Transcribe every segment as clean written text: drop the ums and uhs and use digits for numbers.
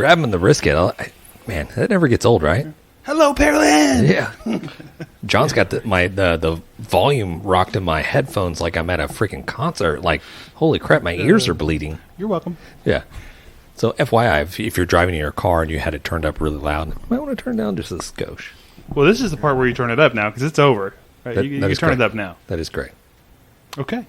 grabbing the brisket. Man, that never gets old, right? Hello, Pearland. Yeah. John's got the volume rocked in my headphones like I'm at a freaking concert. Like, holy crap, my ears are bleeding. You're welcome. Yeah. So, FYI, if you're driving in your car and you had it turned up really loud, you might want to turn down just a skosh. Well, this is the part where you turn it up now because it's over. Right? You turn great. it up now. That is great. Okay.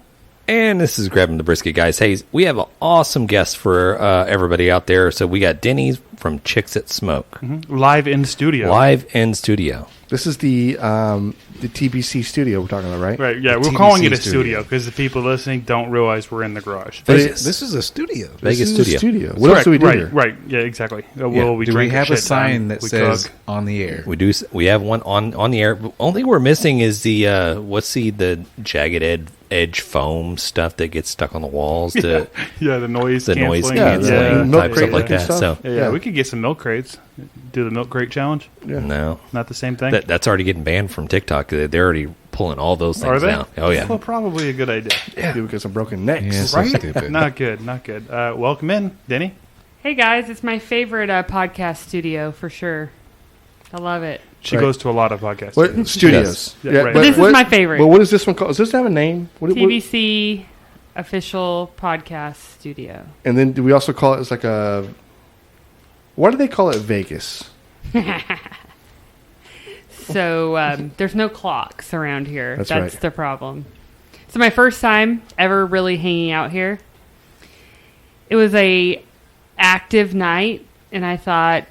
And this is Grabbing the Brisket, guys. Hey, we have an awesome guest for everybody out there. So we got Deni from Chicks That Smoke. Mm-hmm. Live in studio. Live in studio. This is the TBC studio we're talking about, right? Right, yeah. We're TBC calling it a studio because the people listening don't realize we're in the garage. This is a studio. Vegas This is a studio. What else do we do right, here? Right, yeah, exactly. Do we have a sign that says cook. on the air? We do. We have one on the air. Only thing we're missing is the what's the jagged edge foam stuff that gets stuck on the walls to Yeah, the noise canceling. canceling milk type crate stuff like that. stuff. So Yeah, we could get some milk crates. Do the milk crate challenge. Yeah. no, Not the same thing. that's already getting banned from TikTok. They're already pulling all those things Are they? down. Oh yeah. Well, probably a good idea. People get some broken necks. Yeah, so Right? stupid. Not good, not good. Welcome in, Deni. Hey guys, it's my favorite podcast studio for sure. I love it. She Right. goes to a lot of podcasts. What studios? Yeah, right. But this is my favorite. But what is this one called? Does this have a name? What, TBC official podcast studio. and then do we also call it? It's like a. Why do they call it Vegas? So there's no clocks around here. That's That's right. the problem. So my first time ever really hanging out here. It was a active night, and I thought,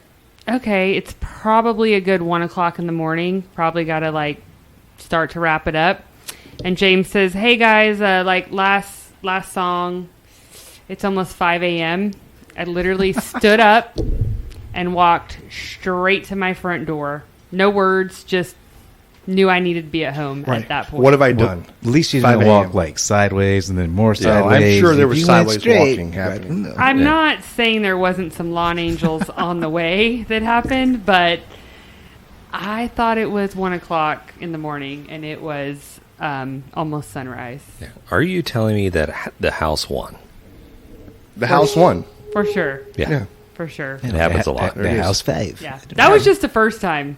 okay, it's probably a good 1 o'clock in the morning. Probably got to start to wrap it up. And James says, "Hey guys, last song. It's almost 5 a.m." I literally stood up and walked straight to my front door. No words, just knew I needed to be at home at that point. What have I done? At least you 5 didn't walk a.m. like sideways and then more Yeah, sideways. I'm sure there was If you went sideways straight, walking happening. no. I'm not saying there wasn't some lawn angels on the way that happened, but I thought it was 1 o'clock in the morning, and it was almost sunrise. Yeah. Are you telling me that the house won? The house won. For sure. Yeah. For sure. It happens a lot. The house fave. Yeah. That was just the first time.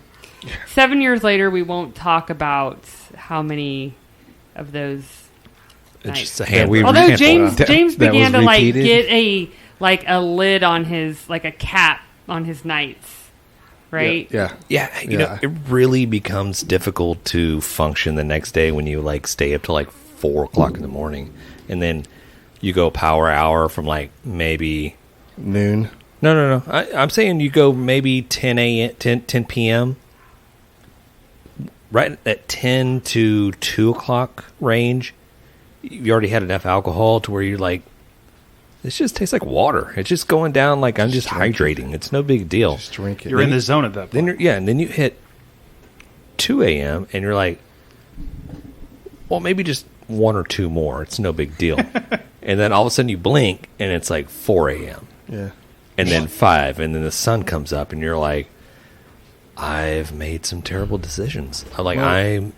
7 years later, we won't talk about how many of those It's nights. just a handful. we- Although Yeah. James That began was to repeated? get a lid on his a cap on his nights, right? Yeah. Yeah, you know, it really becomes difficult to function the next day when you stay up till 4 o'clock in the morning, and then you go power hour from maybe Noon. no. I'm saying you go maybe 10 p.m. Right at 10 to 2 o'clock range. You already had enough alcohol to where you're this just tastes like water. It's just going down I'm just hydrating. It's no big deal. Just drink it. You're in the zone at that point. And then you hit 2 a.m. and you're well, maybe just 1 or 2 more. It's no big deal. And then all of a sudden you blink and it's 4 a.m. Yeah. And then 5, and then the sun comes up and you're I've made some terrible decisions. I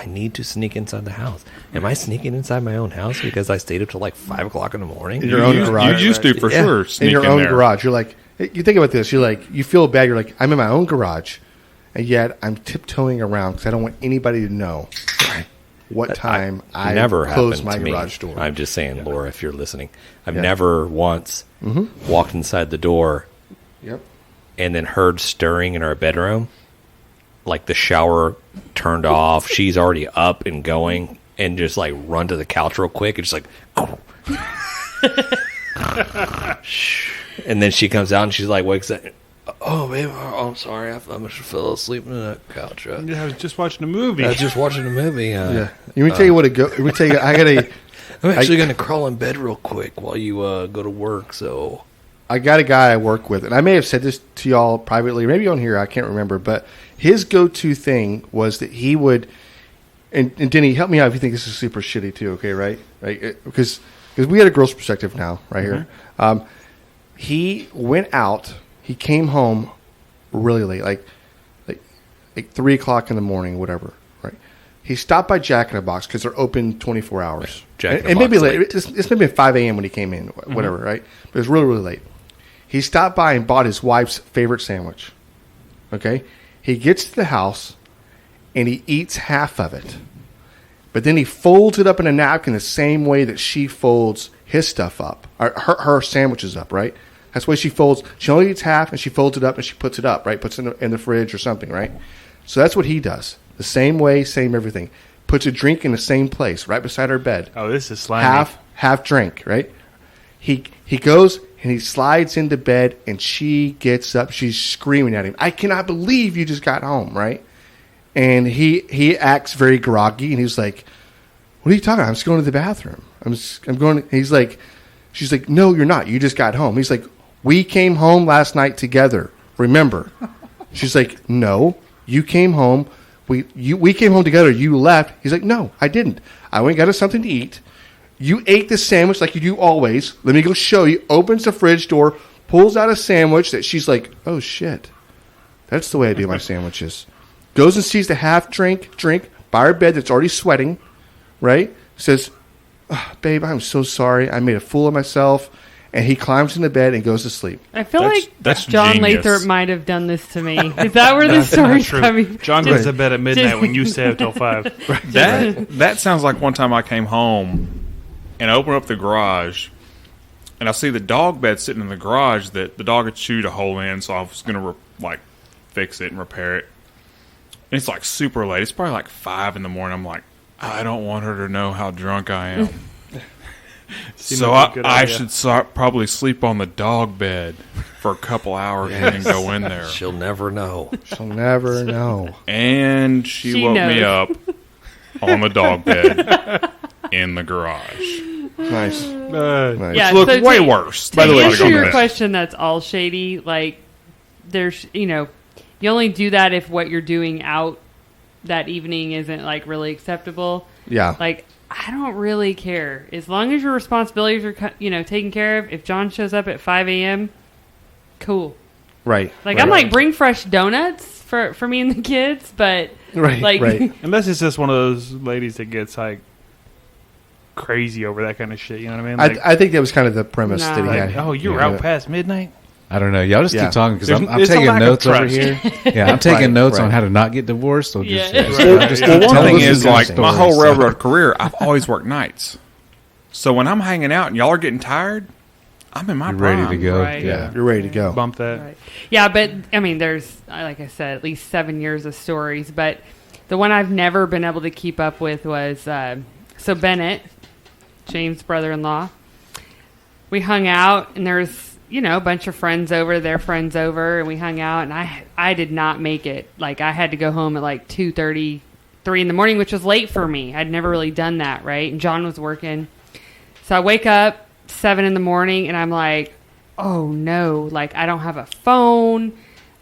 need to sneak inside the house. Am I sneaking inside my own house because I stayed up till 5 o'clock in the morning? In your own garage. You used to for sure sneak In your in own there. garage. You're you think about this. You're you feel bad. You're I'm in my own garage, and yet I'm tiptoeing around because I don't want anybody to know what time I never close happened my to me. garage door. I'm just saying, Laura, if you're listening, I've never once walked inside the door Yep. and then heard stirring in our bedroom, the shower turned off, she's already up and going, and just run to the couch real quick and just and then she comes out and she's wakes up. Oh, babe, I'm sorry. I fell asleep on the couch. Yeah, I was just watching a movie. I was just watching a movie. Yeah. Let me tell you what it go. Let me tell you. I got a. I'm actually going to crawl in bed real quick while you go to work. So I got a guy I work with, and I may have said this to y'all privately, maybe on here. I can't remember, but his go-to thing was that he would. And Deni, help me out if you think this is super shitty too. Okay, right? Because we had a girl's perspective now, right here. He went out. He came home really late, like 3 o'clock in the morning, whatever. Right? He stopped by Jack in the Box because they're open 24 hours. Jack in the and maybe Box late. It's maybe 5 a.m. when he came in, whatever. Right? But it was really, really late. He stopped by and bought his wife's favorite sandwich. Okay? He gets to the house, and he eats half of it. But then he folds it up in a napkin the same way that she folds his stuff up. Or her sandwiches up, right? That's why she folds. She only eats half, and she folds it up, and she puts it up, right? Puts it in the fridge or something, right? So that's what he does. The same way, same everything. Puts a drink in the same place, right beside her bed. Oh, this is slimy. Half drink, right? He goes and he slides into bed, and she gets up. She's screaming at him. I cannot believe you just got home, right? And he acts very groggy, and he's like, "What are you talking about? I'm just going to the bathroom. I'm going." He's like, she's like, "No, you're not. You just got home." He's like, "We came home last night together. Remember?" She's like, "No, you came home. We came home together. You left." He's like, "No, I didn't. I went and got us something to eat. You ate the sandwich like you do always. Let me go show you." Opens the fridge door, pulls out a sandwich that she's like, "Oh shit, that's the way I do my sandwiches." Goes and sees the half drink by her bed that's already sweating, right? Says, "Babe, I'm so sorry. I made a fool of myself." And he climbs into bed and goes to sleep. I feel That's John genius. Lathrop might have done this to me. Is that where the story's coming? John goes to bed at midnight when you stay up till 5. That sounds like one time I came home and I opened up the garage and I see the dog bed sitting in the garage that the dog had chewed a hole in, so I was going to fix it and repair it. And it's like super late. It's probably like 5 in the morning. I'm like, I don't want her to know how drunk I am. So I should probably sleep on the dog bed for a couple hours and then go in there. She'll never know. She'll never know. And she woke me up on the dog bed in the garage. Nice. Nice. Yeah, Look, so way worse. By the way, to answer your question, that's all shady. Like, there's, you only do that if what you're doing out that evening isn't like really acceptable. Yeah. Like, I don't really care. As long as your responsibilities are, taken care of. If John shows up at 5 a.m., cool. Right. Like, right. I'm like, bring fresh donuts for me and the kids, but right. Unless it's just one of those ladies that gets like crazy over that kind of shit. You know what I mean? Like, I think that was kind of the premise Nah. that he like, had. oh, you're out past midnight? I don't know. Y'all just keep talking because I'm There's a taking lack of notes over trust. here. Yeah, I'm taking Right, notes right. on how to not get divorced. So just, Yeah. I'm just The telling thing you is, some like, my stories, whole so. railroad career, I've always worked nights. So when I'm hanging out and y'all are getting tired, I'm in my You're prime. ready to go. Right. Yeah, you're ready to go. Bump that. Right. Yeah, but I mean, there's, like I said, at least 7 years of stories. But the one I've never been able to keep up with was so Bennett, James' brother-in-law. We hung out, and there's a bunch of friends over, their friends over, and we hung out. And I did not make it. Like, I had to go home at like 2:30, 3 in the morning, which was late for me. I'd never really done that, right? And John was working, so I wake up 7 in the morning, and I'm like, oh no, like, I don't have a phone.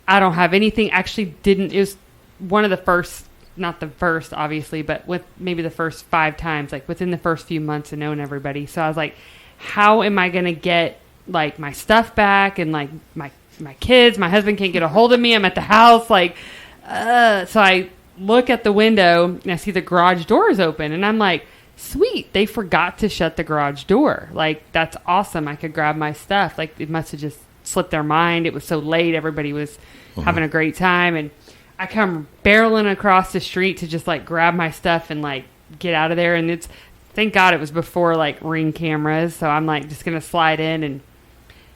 I don't have anything. Actually it was one of the first, not the first, obviously, but with maybe the first 5 times, like within the first few months of knowing everybody. So I was like, how am I going to get like my stuff back? And like my kids, my husband can't get a hold of me. I'm at the house. Like, so I look at the window and I see the garage door is open, and I'm like, sweet, they forgot to shut the garage door. Like, that's awesome. I could grab my stuff. Like, it must have just slipped their mind. It was so late. Everybody was having a great time. And I come barreling across the street to just like grab my stuff and like get out of there. And thank God it was before like Ring cameras. So I'm like just going to slide in, and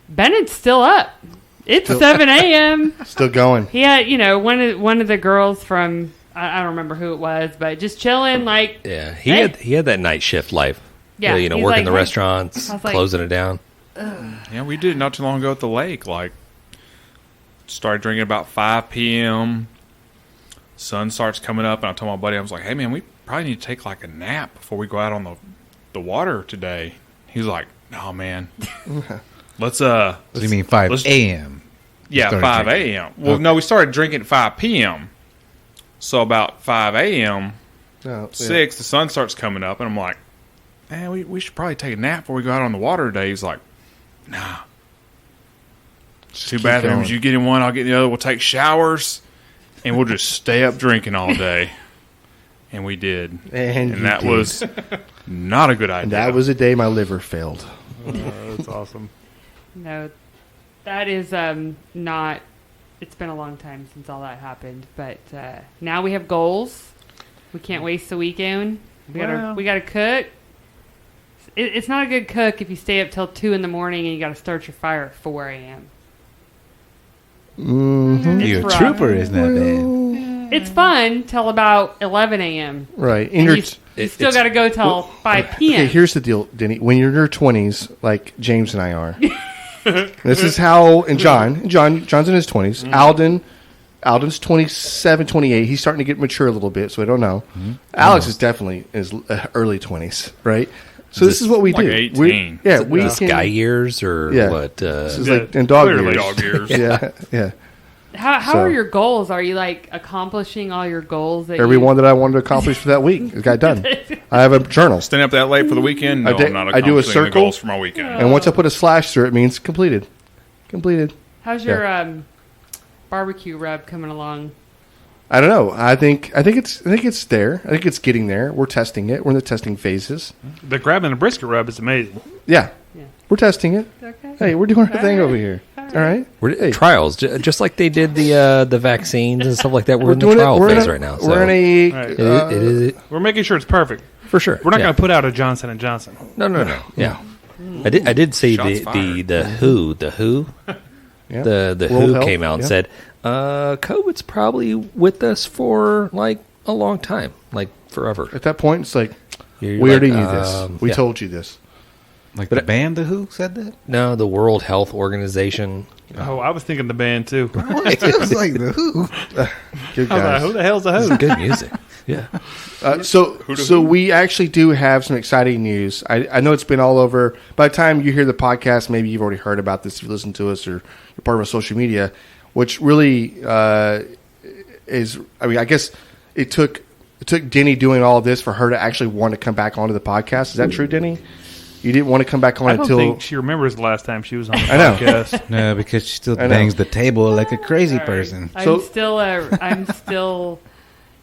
Bennett's still up. It's 7 a.m. Still going. He had, one of the girls from, I don't remember who it was, but just chilling, like. Yeah, he had that night shift life. Yeah, working like, the restaurants, I was like, closing it down. Yeah, we did not too long ago at the lake. Like, started drinking about 5 p.m. Sun starts coming up, and I told my buddy, I was like, hey, man, we probably need to take like a nap before we go out on the water today. He's like, no, man. Let's What do you mean 5 a.m.? Yeah, started 5 drinking. a.m. Well, no, we started drinking at 5 p.m. So about 5 a.m., 6, the sun starts coming up, and I'm like, man, we should probably take a nap before we go out on the water today. He's like, nah. Two bathrooms. You get in one, I'll get in the other. We'll take showers, and we'll just stay up drinking all day. And we did. And that was not a good idea. And that was the day my liver failed. That's awesome. No, That is not. It's been a long time since all that happened, but now we have goals. We can't waste the weekend. We gotta cook. It's not a good cook if you stay up till 2 a.m. and you got to start your fire at 4 a.m. Mm-hmm. It's You're a rough. trooper, isn't that bad? It's fun till about 11 a.m. Right. And you still got to go till 5 p.m. Okay, here's the deal, Denny. When you're in your 20s, like James and I are, this is how, and John's in his 20s. Aldan's 27, 28. He's starting to get mature a little bit, so I don't know. Alex is definitely in his early 20s, right? So this is what we like do. 18. We This can, guy years or what? This is like in dog Clearly years. dog years. Yeah. How So- are your goals? Are you like accomplishing all your goals? That Every you, one that I wanted to accomplish for that week, it got done. I have a journal, Staying up that late for the weekend? No, I I'm not do a accomplishing the circle. goals for my weekend. and once I put a slash through it, it means completed. How's your barbecue rub coming along? I don't know. I think it's there. I think it's getting there. We're testing it. We're in the testing phases. The grabbing the brisket rub is amazing. Yeah. Yeah. We're testing it. Okay. Hey, we're doing our thing right. over here. All right. We're trials, just like they did the vaccines and stuff like that. We're in the doing it. trial We're in phase a- right now. We're in a Right. it is We're making sure it's perfect. for sure. We're not Yeah. going to put out a Johnson & Johnson. No. Yeah, I did see Shots the fired. WHO yeah. the World WHO Health, came out and yeah. said COVID's probably with us for like a long time, like forever. At that point, it's like You're we like, already knew this. We yeah. told you this. Like the band, The Who, said that? No, the World Health Organization. Oh, I was thinking the band too. It was like The Who. Good I was like, guys. who the hell's the It's who? good music. Yeah. So we actually do have some exciting news. I know it's been all over. By the time you hear the podcast, maybe you've already heard about this if you listen to us or you're part of our social media, which really is, I mean, I guess it took Deni doing all of this for her to actually want to come back onto the podcast. Is that true, Deni? You didn't want to come back on I don't until... think she remembers the last time she was on the I know. podcast. No, because she still I know. bangs the table like a crazy Sorry. person. So- I'm still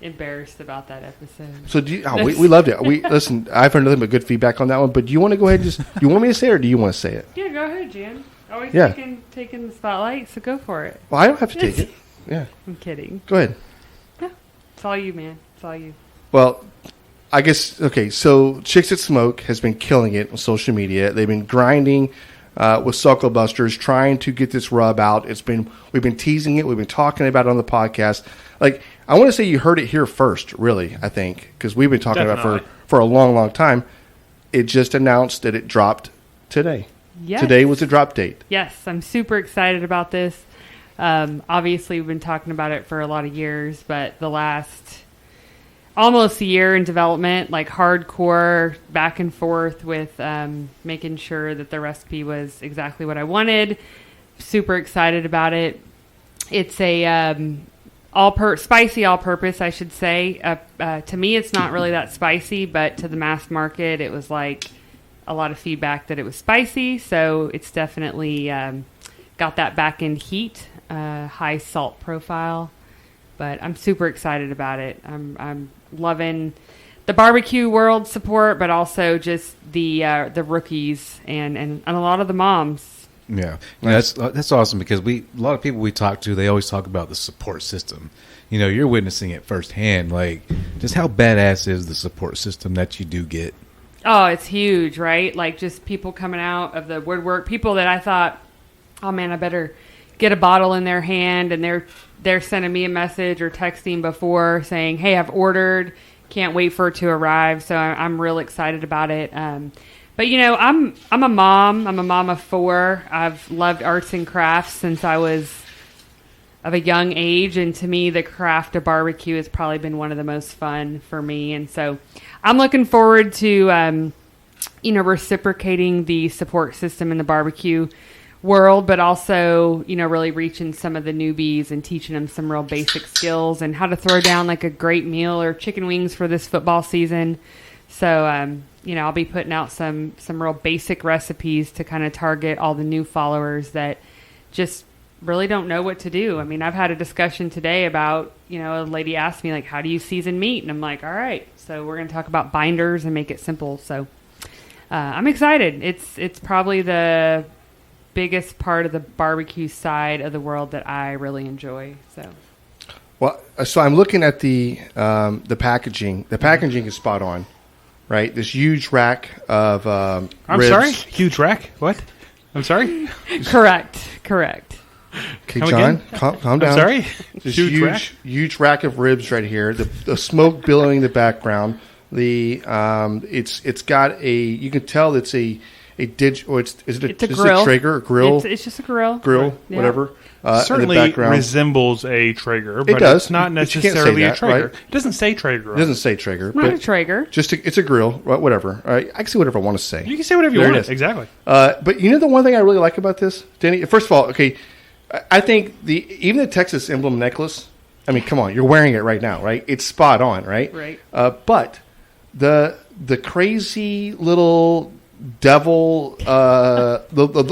embarrassed about that episode. So do you, we loved it. Listen, I've heard nothing but good feedback on that one, but do you want to go ahead and do you want me to say it or do you want to say it? Yeah, go ahead, Jan. Always Yeah. taking the spotlight, so go for it. Well, I don't have to take it. Yeah. I'm kidding. Go ahead. It's all you, man. It's all you. Well, I guess, okay, so Chicks That Smoke has been killing it on social media. They've been grinding with Sucklebusters, trying to get this rub out. We've been teasing it. We've been talking about it on the podcast. Like, I want to say you heard it here first, really, I think, because we've been talking about Definitely. it for a long, long time. It just announced that it dropped today. Yes. Today was the drop date. Yes, I'm super excited about this. Obviously, we've been talking about it for a lot of years, but the last almost a year in development, like hardcore back and forth with making sure that the recipe was exactly what I wanted. Super excited about it. It's a spicy all-purpose, I should say. To me, it's not really that spicy, but to the mass market, it was like a lot of feedback that it was spicy. So it's definitely got that back-end heat, high salt profile. But I'm super excited about it. I'm loving the barbecue world support, but also just the rookies and a lot of the moms. Yeah, that's awesome because a lot of people we talk to, they always talk about the support system. You know, you're witnessing it firsthand. Like, just how badass is the support system that you do get? Oh, it's huge, right? Like just people coming out of the woodwork, people that I thought, oh man, I better get a bottle in their hand, and they're sending me a message or texting before saying, hey, I've ordered, can't wait for it to arrive. So I'm real excited about it. But you know, I'm a mom. I'm a mom of 4. I've loved arts and crafts since I was of a young age, and to me, the craft of barbecue has probably been one of the most fun for me. And so, I'm looking forward to reciprocating the support system in the barbecue world, but also really reaching some of the newbies and teaching them some real basic skills and how to throw down like a great meal or chicken wings for this football season. So, I'll be putting out some real basic recipes to kind of target all the new followers that just really don't know what to do. I mean, I've had a discussion today about, a lady asked me, like, how do you season meat? And I'm like, all right, so we're going to talk about binders and make it simple. So I'm excited. It's probably the biggest part of the barbecue side of the world that I really enjoy. So Well, so I'm looking at the packaging. The packaging is spot on, right? This huge rack of I'm ribs. sorry? Huge rack? What? I'm sorry? correct. Okay, Come John, again? calm down. I'm sorry? This Huge rack? huge rack of ribs right here. The smoke billowing in the background. It's got a. You can tell it's a dig. Or is it It's a is grill. it a Traeger or grill? It's just a grill. Yeah. Whatever. Certainly in the background. resembles a Traeger, but does, it's not but you can't say necessarily a that, Traeger. right? It doesn't say Traeger. It on doesn't say Traeger, Not a but Traeger. it's a grill. Whatever. All right, I can say whatever I want to say. You can say whatever you There it want. is. Exactly. But you know the one thing I really like about this, Danny. First of all, okay, I think even the Texas emblem necklace. I mean, come on, you're wearing it right now, right? It's spot on, right? Right. But the crazy little devil, the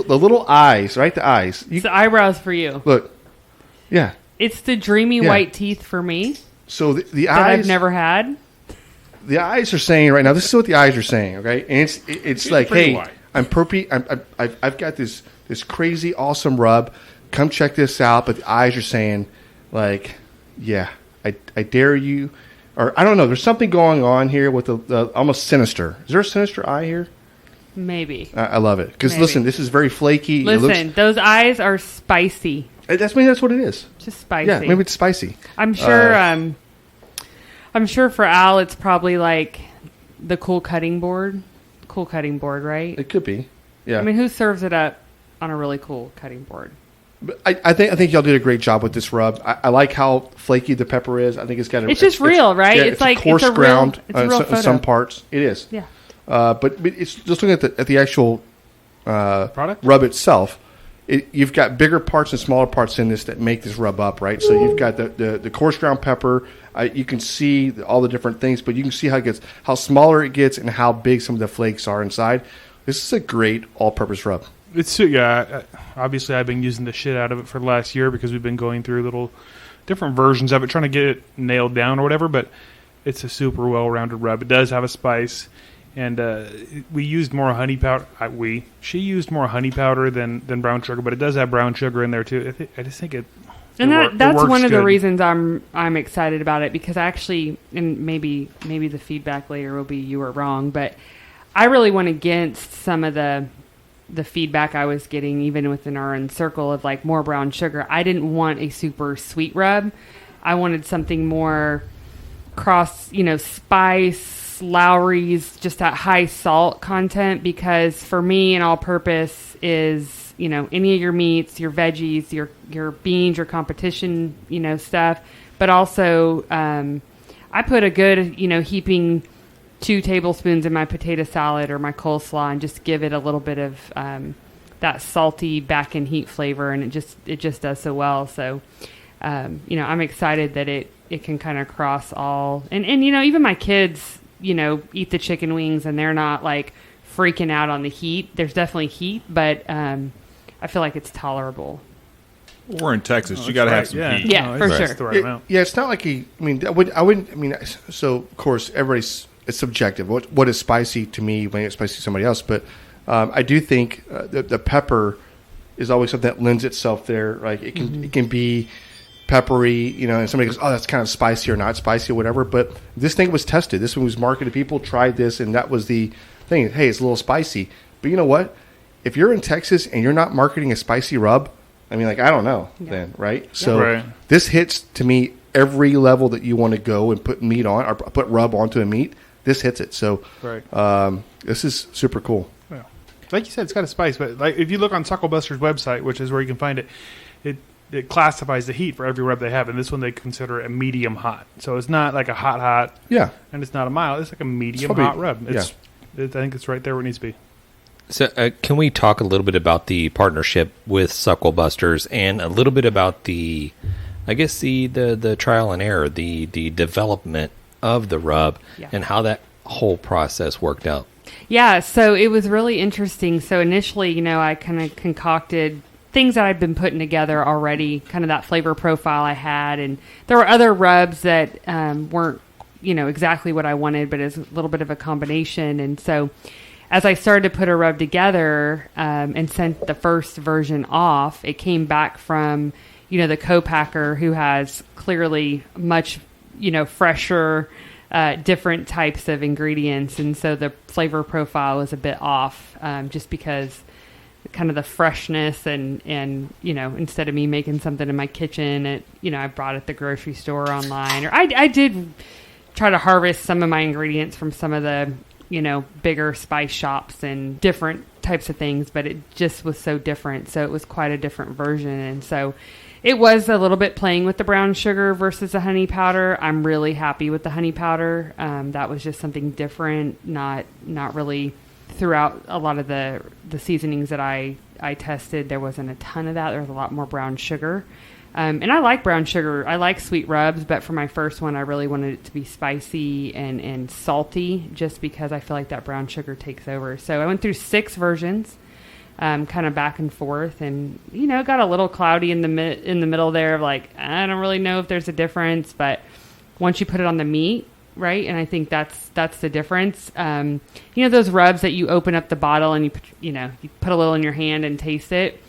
little eyes, right? The eyes. It's the eyebrows for you. Look, yeah. It's the dreamy Yeah. white teeth for me So the that eyes. I've never had. The eyes are saying right now. This is what the eyes are saying. Okay, and it's like, pretty hey, white. I've got this crazy awesome rub. Come check this out. But the eyes are saying, like, yeah, I dare you, or I don't know. There's something going on here with the almost sinister. Is there a sinister eye here? Maybe. I love it because Maybe. listen, this is very flaky. Listen, those eyes are spicy. Maybe that's what it is. Just spicy. Yeah, maybe it's spicy. I'm sure. I'm sure for Al, it's probably like the cool cutting board, right? It could be. Yeah. I mean, who serves it up on a really cool cutting board? But I think y'all did a great job with this rub. I like how flaky the pepper is. I think it's got. It's just real, right? Yeah, It's like- a coarse it's a real- ground it's a real in photo. some parts. It is. Yeah. But it's just looking at the actual Product? rub itself. You've got bigger parts and smaller parts in this that make this rub up, right? So you've got the coarse ground pepper. You can see all the different things, but you can see how smaller it gets and how big some of the flakes are inside. This is a great all-purpose rub. Obviously, I've been using the shit out of it for the last year because we've been going through little different versions of it, trying to get it nailed down or whatever. But it's a super well-rounded rub. It does have a spice, and we used more honey powder. She used more honey powder than brown sugar, but it does have brown sugar in there too. I just think it. And it that's works one of the good. reasons I'm excited about it, because actually, and maybe the feedback later will be you were wrong, but I really went against some of the feedback I was getting even within our own circle of like more brown sugar. I didn't want a super sweet rub. I wanted something more cross, spice, Lowry's, just that high salt content, because for me an all-purpose is, any of your meats, your veggies, your beans, your competition, stuff, but also I put a good, heaping 2 tablespoons in my potato salad or my coleslaw and just give it a little bit of that salty back and heat flavor, and it just does so well. So, I'm excited that it can kind of cross all, and even my kids, eat the chicken wings and they're not like freaking out on the heat. There's definitely heat, but I feel like it's tolerable. We're in Texas. You got to have some heat. Yeah, for it's sure. the right amount. Yeah, it's not like I wouldn't. I mean, so of course it's subjective. What is spicy to me when it's spicy to somebody else? But I do think the pepper is always something that lends itself there. Like it can be peppery, and somebody goes, "Oh, that's kind of spicy or not spicy or whatever." But this thing was tested. This one was marketed. People tried this, and that was the thing. Hey, it's a little spicy. But you know what? If you're in Texas and you're not marketing a spicy rub, I mean, I don't know then, right? So Right. this hits to me every level that you want to go and put meat on or put rub onto a meat. This hits it. So Right. this is super cool. Yeah. Like you said, it's got a spice, but like if you look on Sucklebusters' website, which is where you can find it, it classifies the heat for every rub they have, and this one they consider a medium hot. So it's not like a hot, Yeah. and it's not a mild. It's like a medium probably- hot rub. I think it's right there where it needs to be. So, can we talk a little bit about the partnership with Sucklebusters and a little bit about the trial and error, the development of the rub, and how that whole process worked out? Yeah, so it was really interesting. So initially, I kind of concocted things that I'd been putting together already, kind of that flavor profile I had, and there were other rubs that weren't, exactly what I wanted, but it's a little bit of a combination, and so. as I started to put a rub together and sent the first version off, it came back from, the co-packer who has clearly much, fresher, different types of ingredients. And so the flavor profile was a bit off just because kind of the freshness and instead of me making something in my kitchen, I bought it at the grocery store online. Or I did try to harvest some of my ingredients from some of the, bigger spice shops and different types of things, but it just was so different. So it was quite a different version. And so it was a little bit playing with the brown sugar versus the honey powder. I'm really happy with the honey powder. That was just something different, not really throughout a lot of the seasonings that I tested. There wasn't a ton of that. There was a lot more brown sugar. And I like brown sugar. I like sweet rubs, but for my first one, I really wanted it to be spicy and salty just because I feel like that brown sugar takes over. So I went through 6 versions, kind of back and forth, and, got a little cloudy in the middle there of like, I don't really know if there's a difference, but once you put it on the meat, right? And I think that's the difference. Those rubs that you open up the bottle and you put a little in your hand and taste it.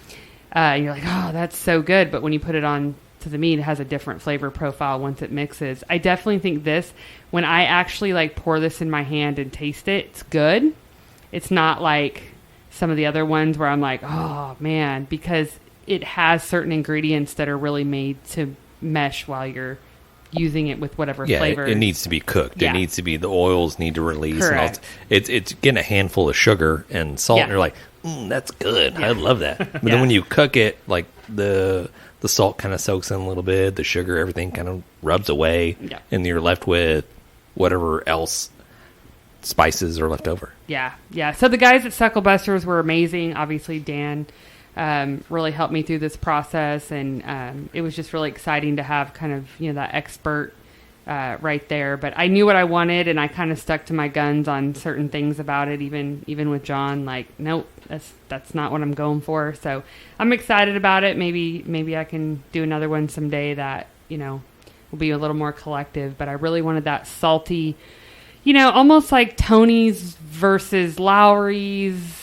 And you're like, oh, that's so good. But when you put it on to the meat, it has a different flavor profile once it mixes. I definitely think this, when I actually like pour this in my hand and taste it, it's good. It's not like some of the other ones where I'm like, oh man, because it has certain ingredients that are really made to mesh while you're using it with whatever flavor. It needs to be cooked. Yeah. It needs to be, the oils need to release. Correct. And it's getting a handful of sugar and salt, Yeah. and you're like, that's good. Yeah. I love that. But Yeah. then when you cook it, like the salt kind of soaks in a little bit, the sugar, everything kind of rubs away, Yeah. and you're left with whatever else spices are left over. Yeah. So the guys at Sucklebusters were amazing. Obviously, Dan really helped me through this process, and it was just really exciting to have kind of that expert right there. But I knew what I wanted, and I kind of stuck to my guns on certain things about it. Even with John, like, nope, that's not what I'm going for. So I'm excited about it. Maybe I can do another one someday that will be a little more collective. But I really wanted that salty, almost like Tony's versus Lowry's,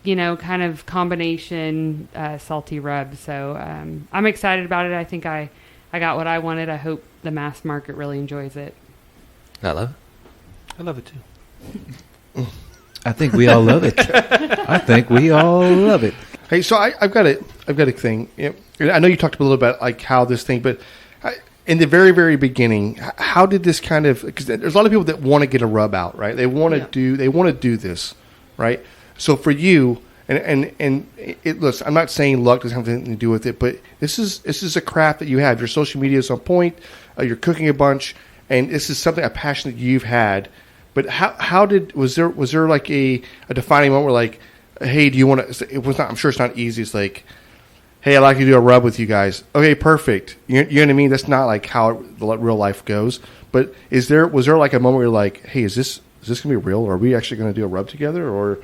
kind of combination salty rub. So I'm excited about it. I think I got what I wanted. I hope the mass market really enjoys it. I love it. I love it too. I think we all love it. I think we all love it. Hey, so I've got a thing. I know you talked a little about like how this thing, but in the very, very beginning, how did this kind of? Because there's a lot of people that want to get a rub out, right? They want to do this, right? So for you, and it looks, I'm not saying luck doesn't have anything to do with it, but this is a craft that you have. Your social media is on point. You're cooking a bunch, and this is something, a passion that you've had. But was there like a defining moment where like, hey, do you want to? It was not. I'm sure it's not easy. It's like, hey, I'd like to do a rub with you guys. Okay, perfect. You know what I mean? That's not like how real life goes. But was there like a moment where you're like, hey, is this gonna be real? Or are we actually gonna do a rub together? Or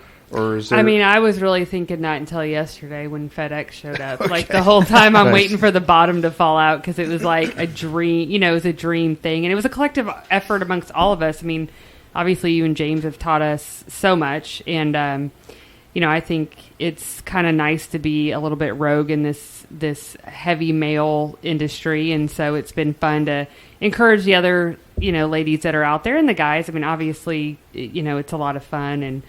is there? I mean, I was really thinking that until yesterday when FedEx showed up. Okay. Like the whole time I'm waiting for the bottom to fall out because it was like a dream. It was a dream thing, and it was a collective effort amongst all of us. I mean, obviously you and James have taught us so much, and I think it's kind of nice to be a little bit rogue in this heavy male industry, and so it's been fun to encourage the other ladies that are out there and the guys. I mean, obviously it's a lot of fun and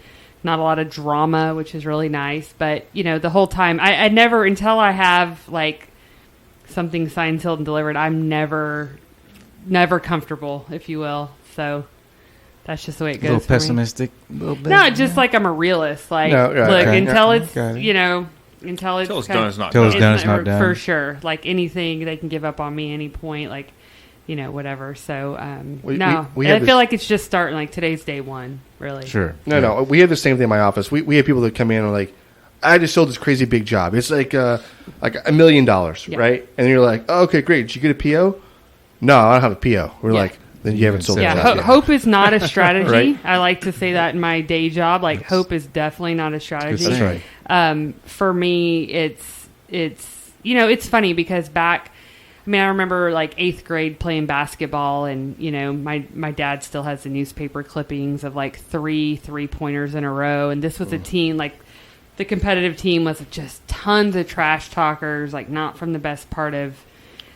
not a lot of drama, which is really nice. But the whole time I never, until I have like something signed, sealed, and delivered, I'm never comfortable, if you will. So that's just the way it goes. A little pessimistic, a little bit. No, just like I'm a realist. Like, No, right, look, okay. until Yeah, it's, got it. until it's done, it's not Till done. it's done, it's not done. For sure. Like anything, they can give up on me any point, like, whatever. So, We I have feel like it's just starting, like today's day one, really. Sure. No. We have the same thing in my office. We have people that come in and are like, I just sold this crazy big job. It's like $1 million, Yeah. right? And you're like, oh, okay, great. Did you get a PO? No, I don't have a PO. We're Yeah. like, then you haven't sold Yeah, the job yet. hope is not a strategy. Right. I like to say that in my day job. Like, hope is definitely not a strategy. That's right. For me, it's funny because back, I mean, I remember like 8th grade playing basketball, and my dad still has the newspaper clippings of like 3-pointers in a row, and this was a team like the competitive team was just tons of trash talkers, like not from the best part of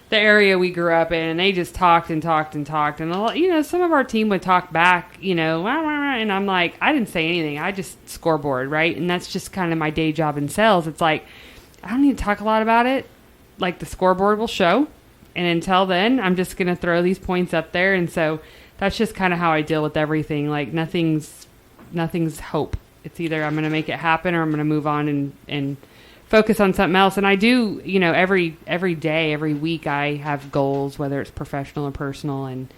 the area we grew up in, and they just talked and talked and talked, and some of our team would talk back, and I'm like, I didn't say anything, I just scoreboard, right? And that's just kind of my day job in sales. It's like I don't need to talk a lot about it, like the scoreboard will show, and until then I'm just gonna throw these points up there. And so that's just kind of how I deal with everything. Like nothing's hope. It's either I'm gonna make it happen or I'm gonna move on and focus on something else. And I do, every day, every week I have goals, whether it's professional or personal, and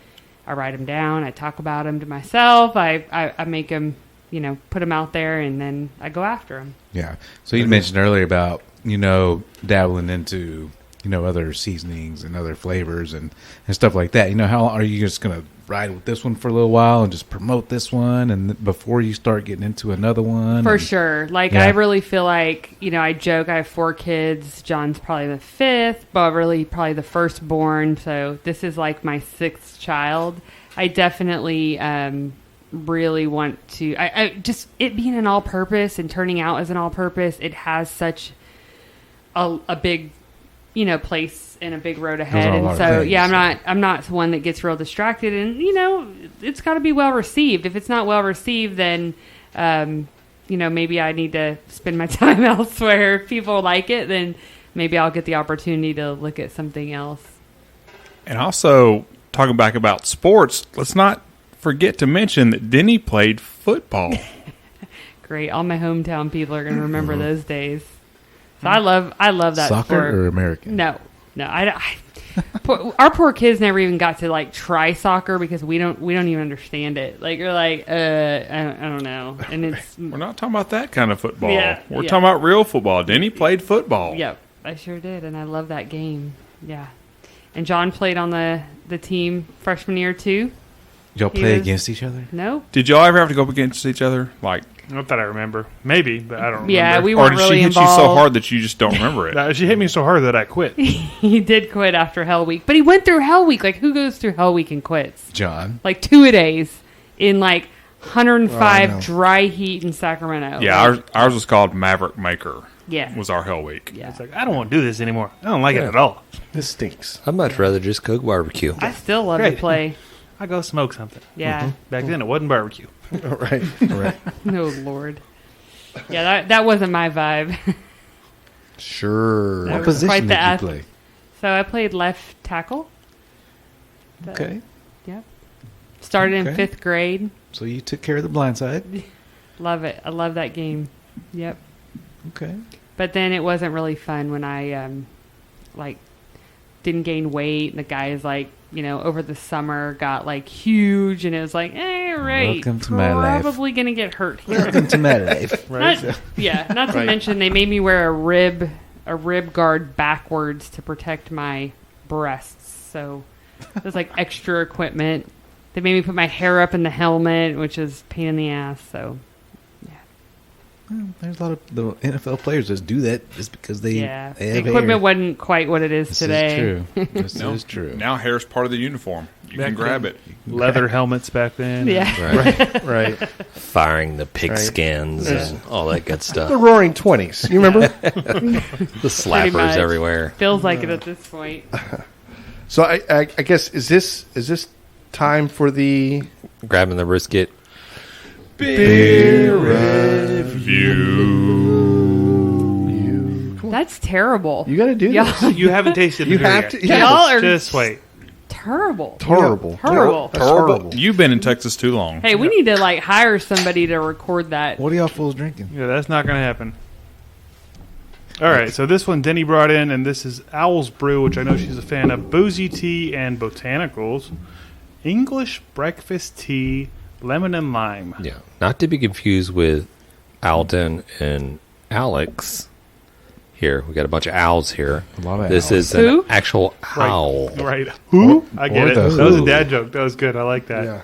I write them down. I talk about them to myself. I make them, put them out there, and then I go after them. Yeah. So you mentioned earlier about, dabbling into, other seasonings and other flavors and stuff like that. How are you just going to ride with this one for a little while and just promote this one and before you start getting into another one? For sure. Like, yeah. I really feel like, I joke, I have 4 kids. John's probably the 5th, but really probably the firstborn. So this is like my 6th child. I definitely really want to, I just, it being an all-purpose and turning out as an all-purpose, it has such a big, place and a big road ahead. And so, I'm not one that gets real distracted, and, it's got to be well received. If it's not well received, then, maybe I need to spend my time elsewhere. If people like it, then maybe I'll get the opportunity to look at something else. And also, talking back about sports, let's not forget to mention that Deni played football. Great. All my hometown people are going to remember those days. So I love that soccer sport. Or American? No, our poor kids never even got to like try soccer because we don't even understand it. Like you're like, I don't know. And it's we're not talking about that kind of football. Yeah, we're talking about real football. Deni played football. Yep, I sure did, and I love that game. Yeah, and John played on the team freshman year too. Y'all play against each other? No. Did y'all ever have to go up against each other? Like, not that I remember. Maybe, but I don't remember. Yeah, we weren't really involved. Or did she hit you so hard that you just don't remember it? No, she hit me so hard that I quit. He did quit after Hell Week. But he went through Hell Week. Like, who goes through Hell Week and quits? John. Like, 2-a-days in, like, 105 dry heat in Sacramento. Yeah, ours was called Maverick Maker. Yeah. Was our Hell Week. Yeah. It's like, I don't want to do this anymore. I don't like it at all. This stinks. I'd much rather just cook barbecue. I still love to play. I go smoke something. Yeah. Back then, it wasn't barbecue. Right. Oh, Lord. Yeah, that wasn't my vibe. Sure. What position did you play? So I played left tackle. Okay. Yep. Started in 5th grade. So you took care of the blind side. Love it. I love that game. Yep. Okay. But then it wasn't really fun when I didn't gain weight, and the guys over the summer got like huge, and it was like, right, welcome to my life. Probably gonna get hurt here. Welcome to my life. Not to mention they made me wear a rib guard backwards to protect my breasts. So it was like extra equipment. They made me put my hair up in the helmet, which is a pain in the ass. So there's a lot of the NFL players that do that just because they have the equipment hair. Wasn't quite what it is This today. Is true. This is true. Now hair's part of the uniform. You can grab it. Leather helmets back then. Yeah. Right. Firing the pigskins and all that good stuff. The Roaring 20s. You remember? The slappers everywhere. Feels like it at this point. So I guess is this time for the Grabbing the brisket. beer review? That's terrible. You got to do this. You haven't tasted the You beer have yet. to. Yeah. Y'all are Just wait. terrible. Horrible. Terrible. That's horrible. You've been in Texas too long. Hey, we need to hire somebody to record that. What are y'all fools drinking? Yeah, that's not going to happen. All right, so this one Deni brought in, and this is Owl's Brew, which I know she's a fan of. Boozy tea and botanicals. English breakfast tea, lemon and lime. Yeah. Not to be confused with Aldan and Alex. Here, we got a bunch of owls here. A lot of This owls. is Who? an actual owl. Right. Who? I get it. the That was a who. dad joke. That was good. I like that. Yeah.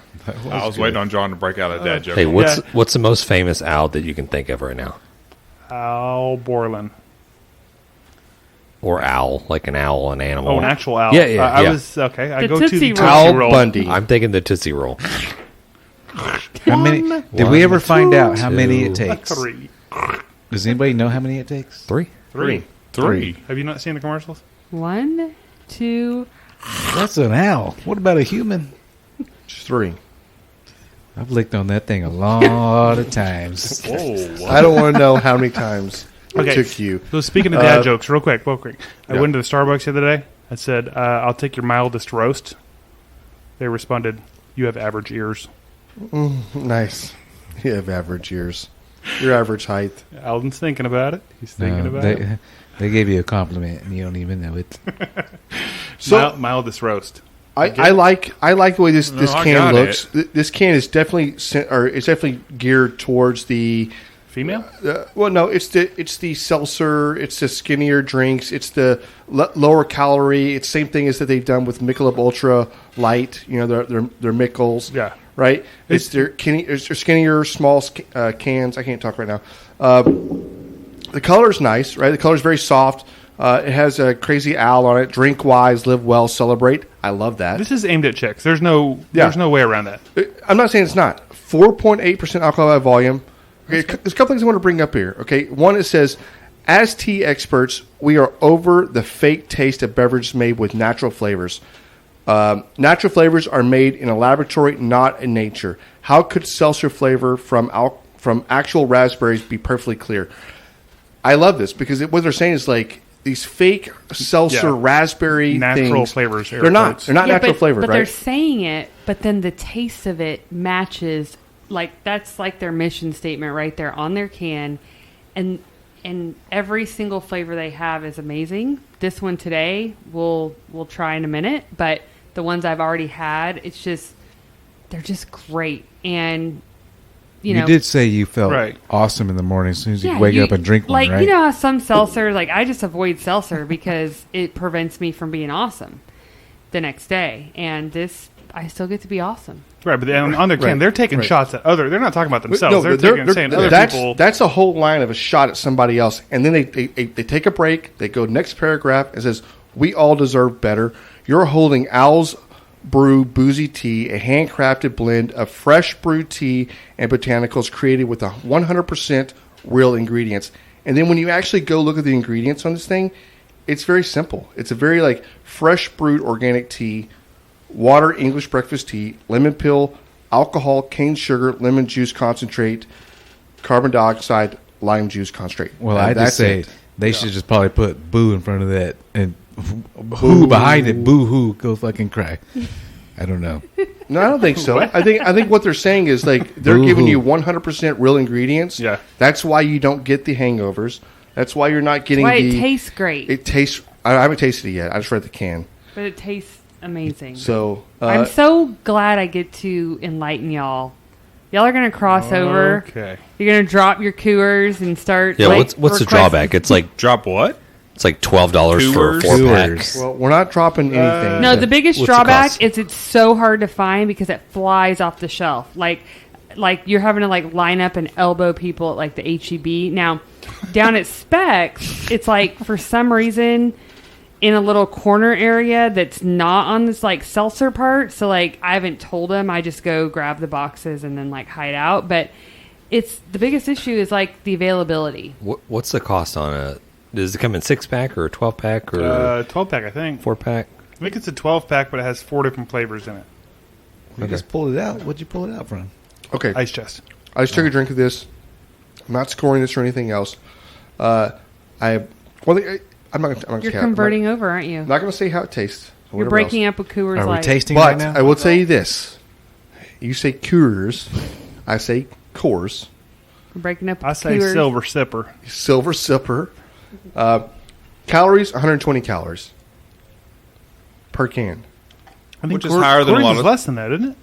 I was waiting on John to break out a dad joke. Hey, Yeah. what's the most famous owl that you can think of right now? Al Borland. or owl, like an owl, an animal. Oh, an actual owl. Yeah, yeah, I yeah. was okay. I The go to Tootsie the Roll. Al Tootsie Roll. Bundy. I'm thinking the Tootsie Roll. How many? Did One, we ever find out how two, many it takes? 3. Does anybody know how many it takes? 3. 3. Have you not seen the commercials? 1, 2. That's an owl. What about a human? Just 3. I've licked on that thing a lot of times. Whoa. I don't want to know how many times Okay. it took you. So speaking of dad jokes, real quick. I Yeah. went to the Starbucks the other day. I said, "I'll take your mildest roast." They responded, "You have average ears." Nice. You have average ears. Your average height. Alden's thinking about it. He's thinking about it. They gave you a compliment and you don't even know it. So Mildest roast. I like the way this I can got looks. This can is definitely it's definitely geared towards the Female? well, no, it's the seltzer, it's the skinnier drinks, it's the lower calorie. It's the same thing as that they've done with Michelob Ultra Light. You know, their Michels. Yeah. Right. It's their skinnier, small cans. I can't talk right now. The color's nice, right? The color's very soft. It has a crazy owl on it. Drink wise, live well, celebrate. I love that. This is aimed at chicks. There's no way around that. I'm not saying it's not. 4.8% alcohol by volume. Okay, there's a couple things I want to bring up here. Okay, one, it says, as tea experts, we are over the fake taste of beverages made with natural flavors. Natural flavors are made in a laboratory, not in nature. How could seltzer flavor from actual raspberries be perfectly clear? I love this because what they're saying is like these fake seltzer raspberry Natural things, flavors. air They're not. quotes. They're not natural flavored, but right? they're saying it, but then the taste of it matches. Like that's like their mission statement right there on their can, and every single flavor they have is amazing. This one today we'll try in a minute, but the ones I've already had, they're just great. And you did say you felt Right. awesome in the morning as soon as you yeah, wake up and drink one, like right? you know how some seltzer, like I just avoid seltzer because it prevents me from being awesome the next day, and this I still get to be awesome. Right, but on their can, Right. they're taking Right. shots at other. They're not talking about themselves. No, they're saying other people. That's a whole line of a shot at somebody else, and then they take a break. They go next paragraph and says, "We all deserve better. You're holding Owl's Brew Boozy Tea, a handcrafted blend of fresh brewed tea and botanicals created with 100% real ingredients." And then when you actually go look at the ingredients on this thing, it's very simple. It's a very like fresh brewed organic tea. Water, English breakfast tea, lemon peel, alcohol, cane sugar, lemon juice concentrate, carbon dioxide, lime juice concentrate. Well, And I just say it. they should just probably put boo in front of that and who behind it, boo hoo, go fucking cry. I don't know. No, I don't think so. I think what they're saying is like they're giving you 100% real ingredients. Yeah. That's why you don't get the hangovers. That's why you're not getting Why it the. tastes great, It tastes. I haven't tasted it yet. I just read the can. but it tastes amazing. So I'm so glad I get to enlighten y'all. Y'all are gonna cross over. Okay. You're gonna drop your Coors and start. Yeah, like, what's the requesting- drawback? It's like Drop what? $12 for a Coors? 4-pack. Coors. well, we're not dropping anything. No, the biggest What's the drawback cost? is it's so hard to find because it flies off the shelf. Like you're having to like line up and elbow people at like the HEB. Now, down at Specs, it's like for some reason in a little corner area that's not on this like seltzer part. So like I haven't told them. I just go grab the boxes and then like hide out. But it's the biggest issue is like the availability. What's the cost on a? Does it come in 6-pack or a 12-pack or 12-pack, I think. 4-pack? I think it's a 12-pack, but it has 4 different flavors in it. You just pulled it out. What'd you pull it out from? Okay. Ice chest. I just took a drink of this. I'm not scoring this or anything else. I'm not. You're converting over, aren't you? I'm not going to say how it tastes. or You're whatever breaking else. up with Coors Are we Light. tasting But right now? I will tell you this: you say Coors, I say Coors. You're breaking up with I say Coors. silver sipper. Silver Sipper. Calories: 120 calories per can. I think Which is higher than a Coors lot is of- less than that, isn't it?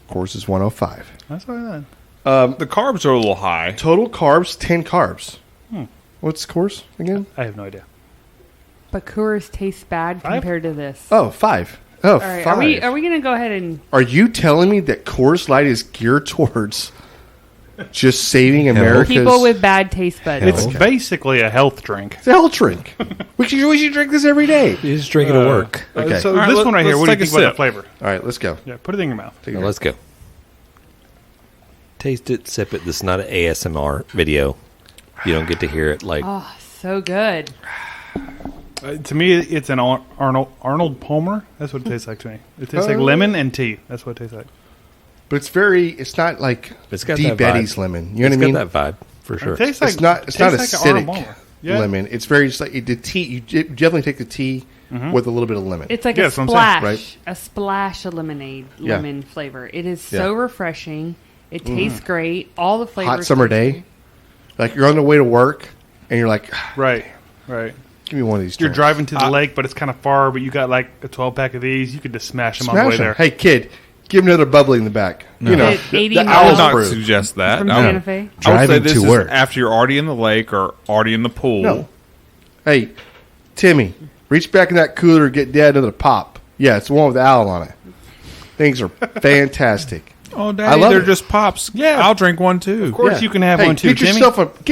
Coors is 105. That's what I thought. The carbs are a little high. Total carbs: 10 carbs. What's Coors again? I have no idea. But Coors tastes bad Five? compared to this. Oh, 5. Oh, All right, 5. are we going to go ahead and Are you telling me that Coors Light is geared towards just saving America's... People with bad taste buds. It's Okay. basically a health drink. It's a health drink. we should drink this every day. You just drink it at work. Okay. So All right, this one right here, let's what do you take a think about sip. the flavor? All right, let's go. Yeah, put it in your mouth. Take Now it. let's go. Taste it, sip it. This is not an ASMR video. You don't get to hear it like... Oh, so good. To me, it's an Arnold Palmer. That's what it tastes like to me. It tastes like lemon and tea. That's what it tastes like. But it's not like It's got Deep that vibe. Betty's lemon. You know It's what I mean? got that vibe, for sure. It tastes like It's not tastes like an Arnold acidic Palmer. Yeah. lemon. It's very just like the tea. You definitely take the tea with a little bit of lemon. It's like Yeah, a that's what I'm saying, splash, right? a splash of lemonade, Yeah. lemon flavor. It is so Yeah. refreshing. It tastes great. All the flavors. Hot summer day. Like you're on the way to work and you're like, Right. give me one of these. You're drinks. driving to the lake, but it's kind of far, but you got like a 12-pack of these. You could just smash them on the way Smash 'em. there. Hey kid, give him another bubbly in the back. You know, At 80 the miles. I would Owl's not Brew. suggest that. from I would- Santa Fe. I would say Driving this to is work. after you're already in the lake or already in the pool. No. Hey, Timmy, reach back in that cooler and get Dad another pop. Yeah, it's the one with the owl on it. Things are fantastic. Oh, I Daddy, love they're it. just pops. Yeah. I'll drink one too. Of course, Yeah. you can have Hey, one too, get Timmy.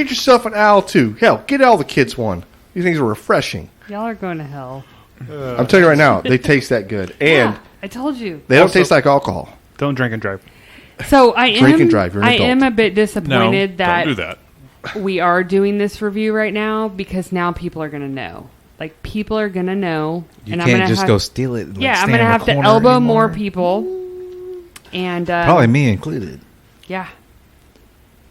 yourself an owl too. Hell, get all the kids one. These things are refreshing. Y'all are going to hell. I'm telling you right now, they taste that good, and Yeah, I told you. they don't Also- taste like alcohol. Don't drink and drive. So I am. Drink and drive, you're an I adult. am a bit No, disappointed don't do that. we are doing this review right now because now people are going to know. Like people are going to know, You and I'm can't going just to go steal it. And, like, Yeah, I'm stand going to in the have to corner elbow anymore. more people. And Probably me included. yeah.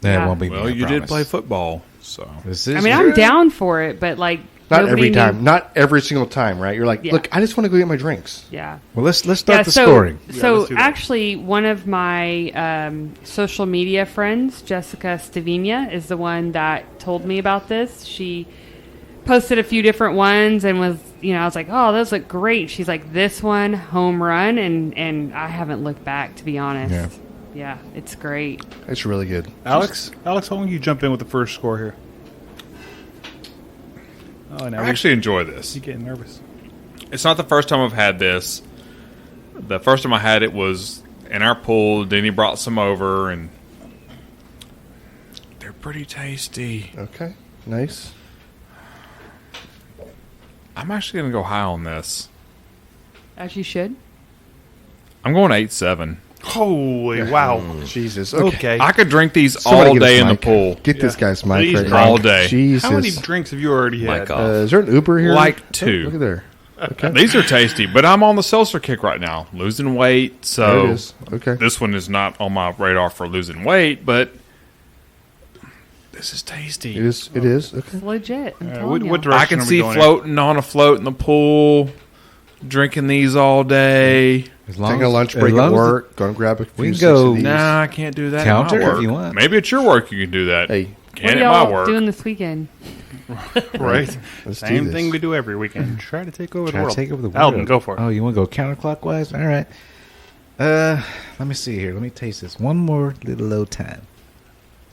That Yeah. won't be me. Well, I you did promise. play football, so This is I mean, I'm down for it, but like Not nobody every knew- time, not every single time, right? You're like, Yeah. look, I just want to go get my drinks. Yeah. Well, let's start Yeah, the so, scoring. So let's do that. actually, one of my social media friends, Jessica Stavinia, is the one that told me about this. She posted a few different ones and was, I was like, oh, those look great. She's like, this one, home run, and I haven't looked back, to be honest. Yeah. Yeah, it's great. It's really good. Alex, how long you jump in with the first score here? Oh, now I actually enjoy this. you getting nervous. It's not the first time I've had this. The first time I had it was in our pool. Deni brought some over, and they're pretty tasty. Okay, nice. I'm actually going to go high on this. As you should. I'm going 8.7. Holy wow! Jesus. Okay. Okay. I could drink these Somebody all get us day in the mic. pool. Get this guy's mic Please, right Frank. now. All day. Jesus. How many drinks have you already had? Mic off. Is there an Uber here? Like Oh, 2. look at there. Okay. These are tasty, but I'm on the seltzer kick right now, losing weight. There it So is. Okay. this one is not on my radar for losing weight, but this is tasty. It is. It is. Okay. It's legit. I'm telling What, you. what direction I can are we see going in? floating on a float in the pool, drinking these all day. As long Taking a as- lunch as break long at as work. Go and grab a few. We can six go- of these. Nah, I can't do that. Counter at my if work. you want. Maybe at your work you can do that. Hey, What Can't are at my y'all work. doing this weekend? Right. let's do Same this. thing we do every weekend. Try to take over Try the to world. take over the world. Alden, go for it. Oh, you want to go counterclockwise? All right. Let me see here. Let me taste this one more little low time.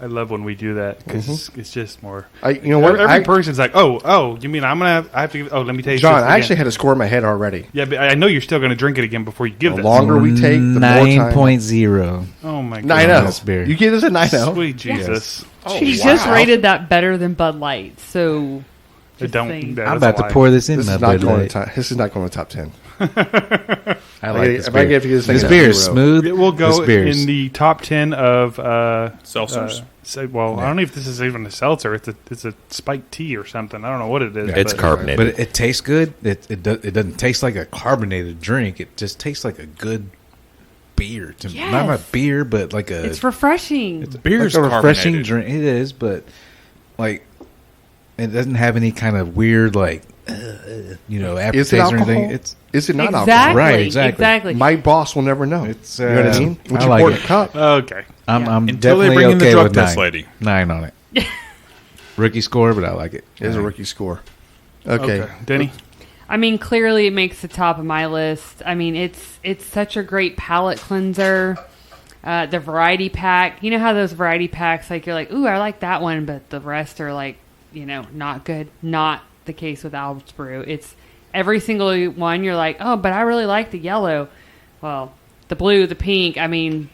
I love when we do that because it's just more. You know what? Every person's like, oh, you mean I have to give? Oh, let me taste. John, this I again. actually had a score in my head already. Yeah, but I know you're still going to drink it again before you give The this. longer we take, the more time. 9.0. Oh my god, 9-0. This beer. You gave us a 9-0. Sweet Jesus! She just rated that better than Bud Light, so I just don't. saying. that I'm is a about to lie. pour this in This my is not Bud going to Light. top. This is not going to top 10. I like this if I beer. get to get this thing This at beer is 0. smooth. It will go This beer is- in the top 10 of Seltzers? well, I don't know if this is even a seltzer. It's a spiked tea or something. I don't know what it is. It's but- carbonated. But it tastes good. It doesn't taste like a carbonated drink. It just tastes like a good beer. To me. Not a Yes. beer, but like a It's refreshing. Beer's like a refreshing carbonated. drink. It is, but like it doesn't have any kind of weird aftertaste Is it or alcohol? anything. It's Is it not exactly. alcohol? Right, exactly. Exactly. My boss will never know. It's, you know what I mean? I What you like pour in it. a cup. Okay. I'm Until they definitely bring in the okay drug with test 9. lady. 9 on it. Rookie score, but I like it. It is a rookie score. Okay. Denny. I mean, clearly it makes the top of my list. I mean, it's such a great palate cleanser. The variety pack. You know how those variety packs, like you're like, ooh, I like that one, but the rest are like, not good. Not the case with Aldan's Brew. It's every single one you're like, oh, but I really like the yellow. Well, the blue, the pink. I mean,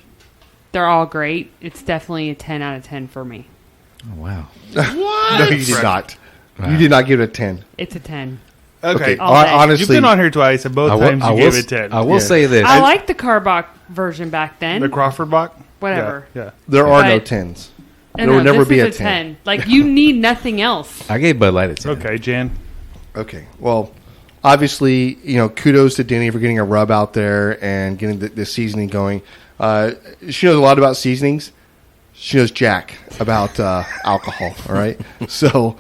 They're all great. It's definitely a 10 out of 10 for me. Oh, wow. No, you did not. You did not give it a 10. It's a 10. Okay. All day. Honestly, You've been on here twice, and both times you gave it 10. I will say this. I liked the Carbach version back then. The Crawford Bach? Whatever. Yeah. there are no But- 10s. No, There will never this be is a 10. Like, you need nothing else. I gave Bud Light a 10. Okay, Jan. Okay. Well, obviously, kudos to Deni for getting a rub out there and getting the seasoning going. She knows a lot about seasonings. She knows jack about alcohol. All right. So,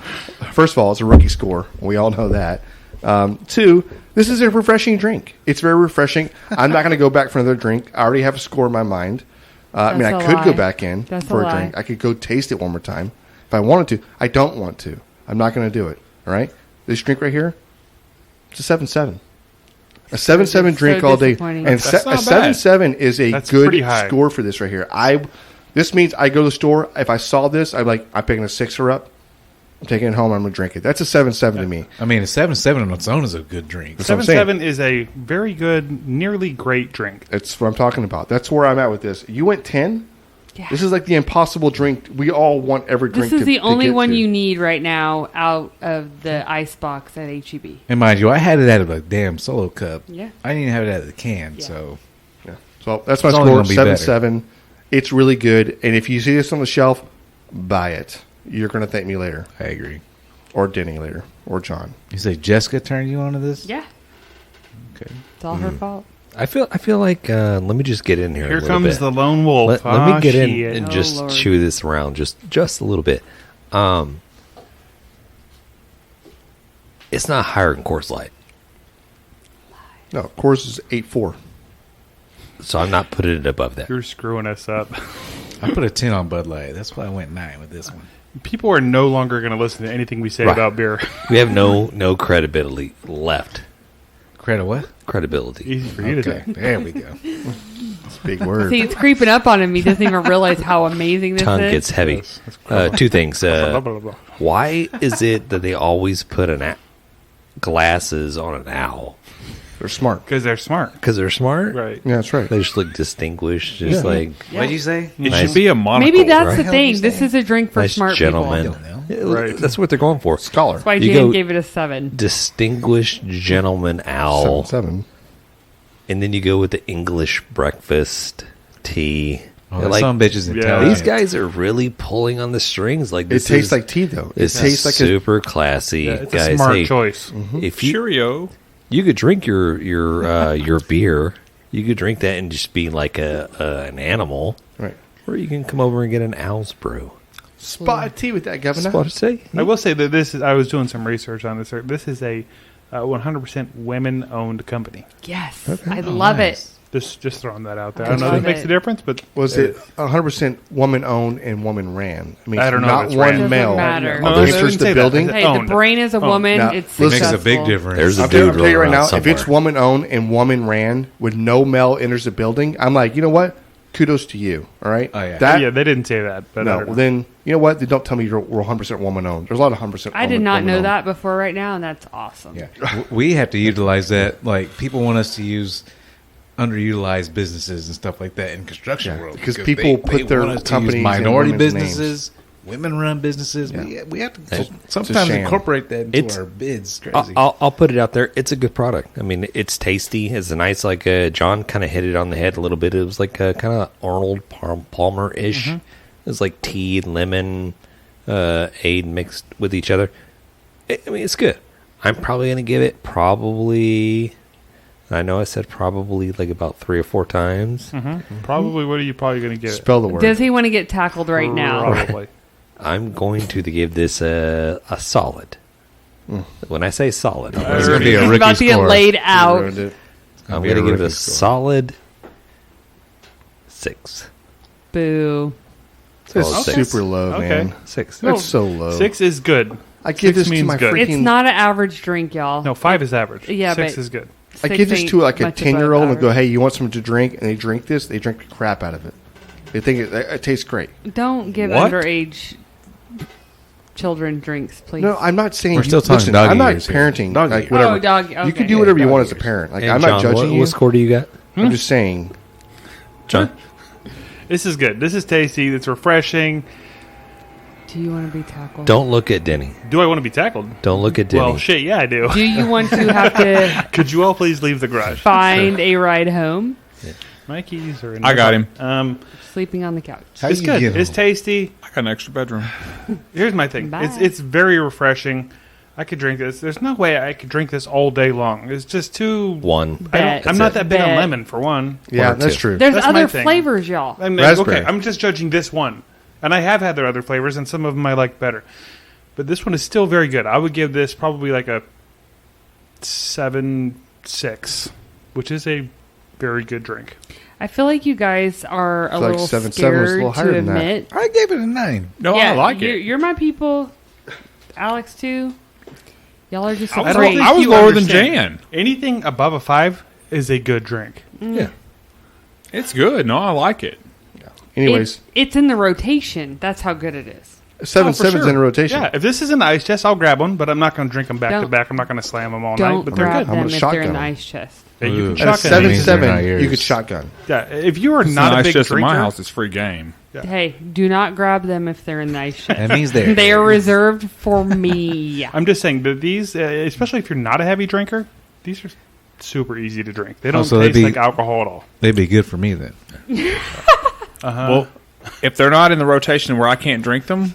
first of all, it's a rookie score. We all know that. Two, this is a refreshing drink. It's very refreshing. I'm not going to go back for another drink. I already have a score in my mind. I mean, I That's a could go lie. back in That's for a a lie. drink. I could go taste it one more time if I wanted to. I don't want to. I'm not going to do it. All right. This drink right here, it's a 7.7. A 7.7 drink all day, disappointing. and That's not a 7.7 is a That's good pretty high. score for this right here. This means I go to the store. If I saw this, I'm picking a 6er up. I'm taking it home. I'm gonna drink it. That's a 7.7 to me. I mean, a 7.7 on its own is a good drink. That's what I'm saying. 7.7 is a very good, nearly great drink. That's what I'm talking about. That's where I'm at with this. You went 10. Yeah. This is like the impossible drink. We all want every drink. This is the to only get one to. you need right now out of the ice box at HEB. And mind you, I had it out of a damn solo cup. Yeah. I didn't even have it out of the can, Yeah. so... Yeah. So that's my It's only score. gonna be better. 7.7. It's really good. And if you see this on the shelf, buy it. You're gonna thank me later, I agree. or Denny later, or John. You say Jessica turned you on to this? Yeah. Okay. It's all her fault. I feel like let me just get in here. Here a little comes bit. the lone wolf. Let me get in shit. and Oh, just Lord. chew this around just a little bit. It's not higher than Coors Light, No, Coors is 8.4. so I'm not putting it above that. You're screwing us up. I put a 10 on Bud Light. That's why I went 9 with this one. People are no longer going to listen to anything we say Right. about beer. We have no credibility left. Credit what? Credibility. Easy for you to Okay, say. there we go. It's a big word. See, it's creeping up on him. He doesn't even realize how amazing this Tongue is. gets heavy. That's Two things. Blah, blah, blah. Why is it that they always put glasses on an owl? They're smart. Because they're smart. Because they're smart? Right. Yeah, that's right. They just look distinguished. Just Yeah. like What'd you say? It Nice. should be a monocle. Maybe that's right? the Hell thing. you This say? is a drink for nice smart gentlemen. people. I don't know. Right. That's what they're going for. Scholar. That's why You Jan go- gave it a 7. Distinguished gentleman owl. 7.7. And then you go with the English breakfast tea. Oh, They're some bitches Yeah. intelligent. these guys are really pulling on the strings. Like It this tastes is- like tea, though. It It's tastes like super classy, Yeah, it's guys. a smart Hey, choice. if you Cheerio. you could drink your beer, you could drink that and just be like an animal, right. or you can come over and get an owl's brew. Spot tea with that, Governor. Spot to say. I will say that this is. I was doing some research on this. This is a 100% women-owned company. Yes. I love it. Just throwing that out there. I I don't know if love it makes it. a difference, but Was it 100% woman owned and woman ran? I mean, I don't know not if it's one ran. Doesn't male matter. No, enters they didn't the say that. building. They Hey, owned the it. brain is a woman. Now, It's listen- Makes a successful. big difference. There's a I'm dude telling you right rolling now, around if it's somewhere. woman owned and woman ran with no male enters the building, I'm like, you know what? Kudos to you. All right. Oh, yeah. That, Yeah, they didn't say that. But I no. don't know. Then you know what? They don't tell me we're 100% woman owned. There's a lot of 100%. I did not woman know owned. that before right now, and that's awesome. Yeah. We have to utilize that. Like, people want us to use underutilized businesses and stuff like that in construction Yeah, world. because people put their want us to use companies in minority women's businesses, women-run businesses. Yeah. We have to It's sometimes sham. incorporate that into It's- our bids. Crazy. I'll put it out there. It's a good product. I mean, it's tasty. It's a nice, like John kind of hit it on the head a little bit. It was like kind of Arnold Palmer ish. It was like tea and lemon, aid mixed with each other. I mean, it's good. I'm probably going to give it probably. I know I said probably like about 3 or 4 times. Probably. What are you probably going to get? Spell the word. Does he want to get tackled right now? Probably. I'm going to give this a solid. When I say solid, It's going to be a He's rookie about to get score. laid You out. ruined it. I'm be going a to give it a rookie score. solid 6. Boo. It's Okay. super low, Okay. man. 6. That's so low. 6 is good. I give 6 this to means my good. freaking. It's not an average drink, y'all. No, 5 is average. Yeah, 6 but- is good. I 6 give this ain't to like a much above 10-year-old and go, average. hey, you want something to drink? And they drink this. They drink the crap out of it. They think it tastes great. Don't give What? underage children drinks, please. No, I'm not saying. We're still talking listen, doggy I'm not years here. parenting. Doggy Like years. whatever. Oh, dog. You Okay. can do whatever you doggy want as a years. parent. Like And I'm John, not judging what you. score do you got? I'm just saying. John? This is good. This is tasty. It's refreshing. Do you want to be tackled? Don't look at Deni. Do I want to be tackled? Don't look at Deni. Well, shit, yeah, I do. Do you want to have to Could you all please leave the garage? find a ride home? My keys are in I got my- him. Sleeping on the couch. It's good. It's tasty. I got an extra bedroom. Here's my thing. Bye. It's very refreshing. I could drink this. There's no way I could drink this all day long. It's just too. One. Bet. I'm not that big on Bet. lemon for one. Yeah, One or that's two. true. There's That's my other thing. flavors, y'all. Raspberry. Okay, I'm just judging this one, and I have had their other flavors, and some of them I like better. But this one is still very good. I would give this probably like a 7.6, which is a very good drink. I feel like you guys are a feel like little 7.7 was a scared little higher to than that. admit. I gave it a 9. No, I like it. You're my people. Alex, too. Y'all are just I don't afraid. think I was you lower than understand. Jan. Anything above a 5 is a good drink. Yeah. It's good. No, I like it. Anyways, It's in the rotation. That's how good it is. 7.7's sure. in rotation. Yeah, if this is in the ice chest, I'll grab one, but I'm not going to drink them back to Don't- back. I'm not going to slam them all Don't night, but they're grab good. I'm them gonna if they're in shotgun the them. ice chest. Yeah, you Ooh. can At a shotgun them. 7.7, They're not you yours. could shotgun. Yeah, if you are It's not a nice big just at drinker, my house. It's free game. Yeah. Hey, do not grab them if they're in the ice chest. That means they're They are reserved for me. I'm just saying that these, especially if you're not a heavy drinker, these are super easy to drink. They don't so they'd taste be- like alcohol at all. They'd be good for me then. Well, if they're not in the rotation where I can't drink them,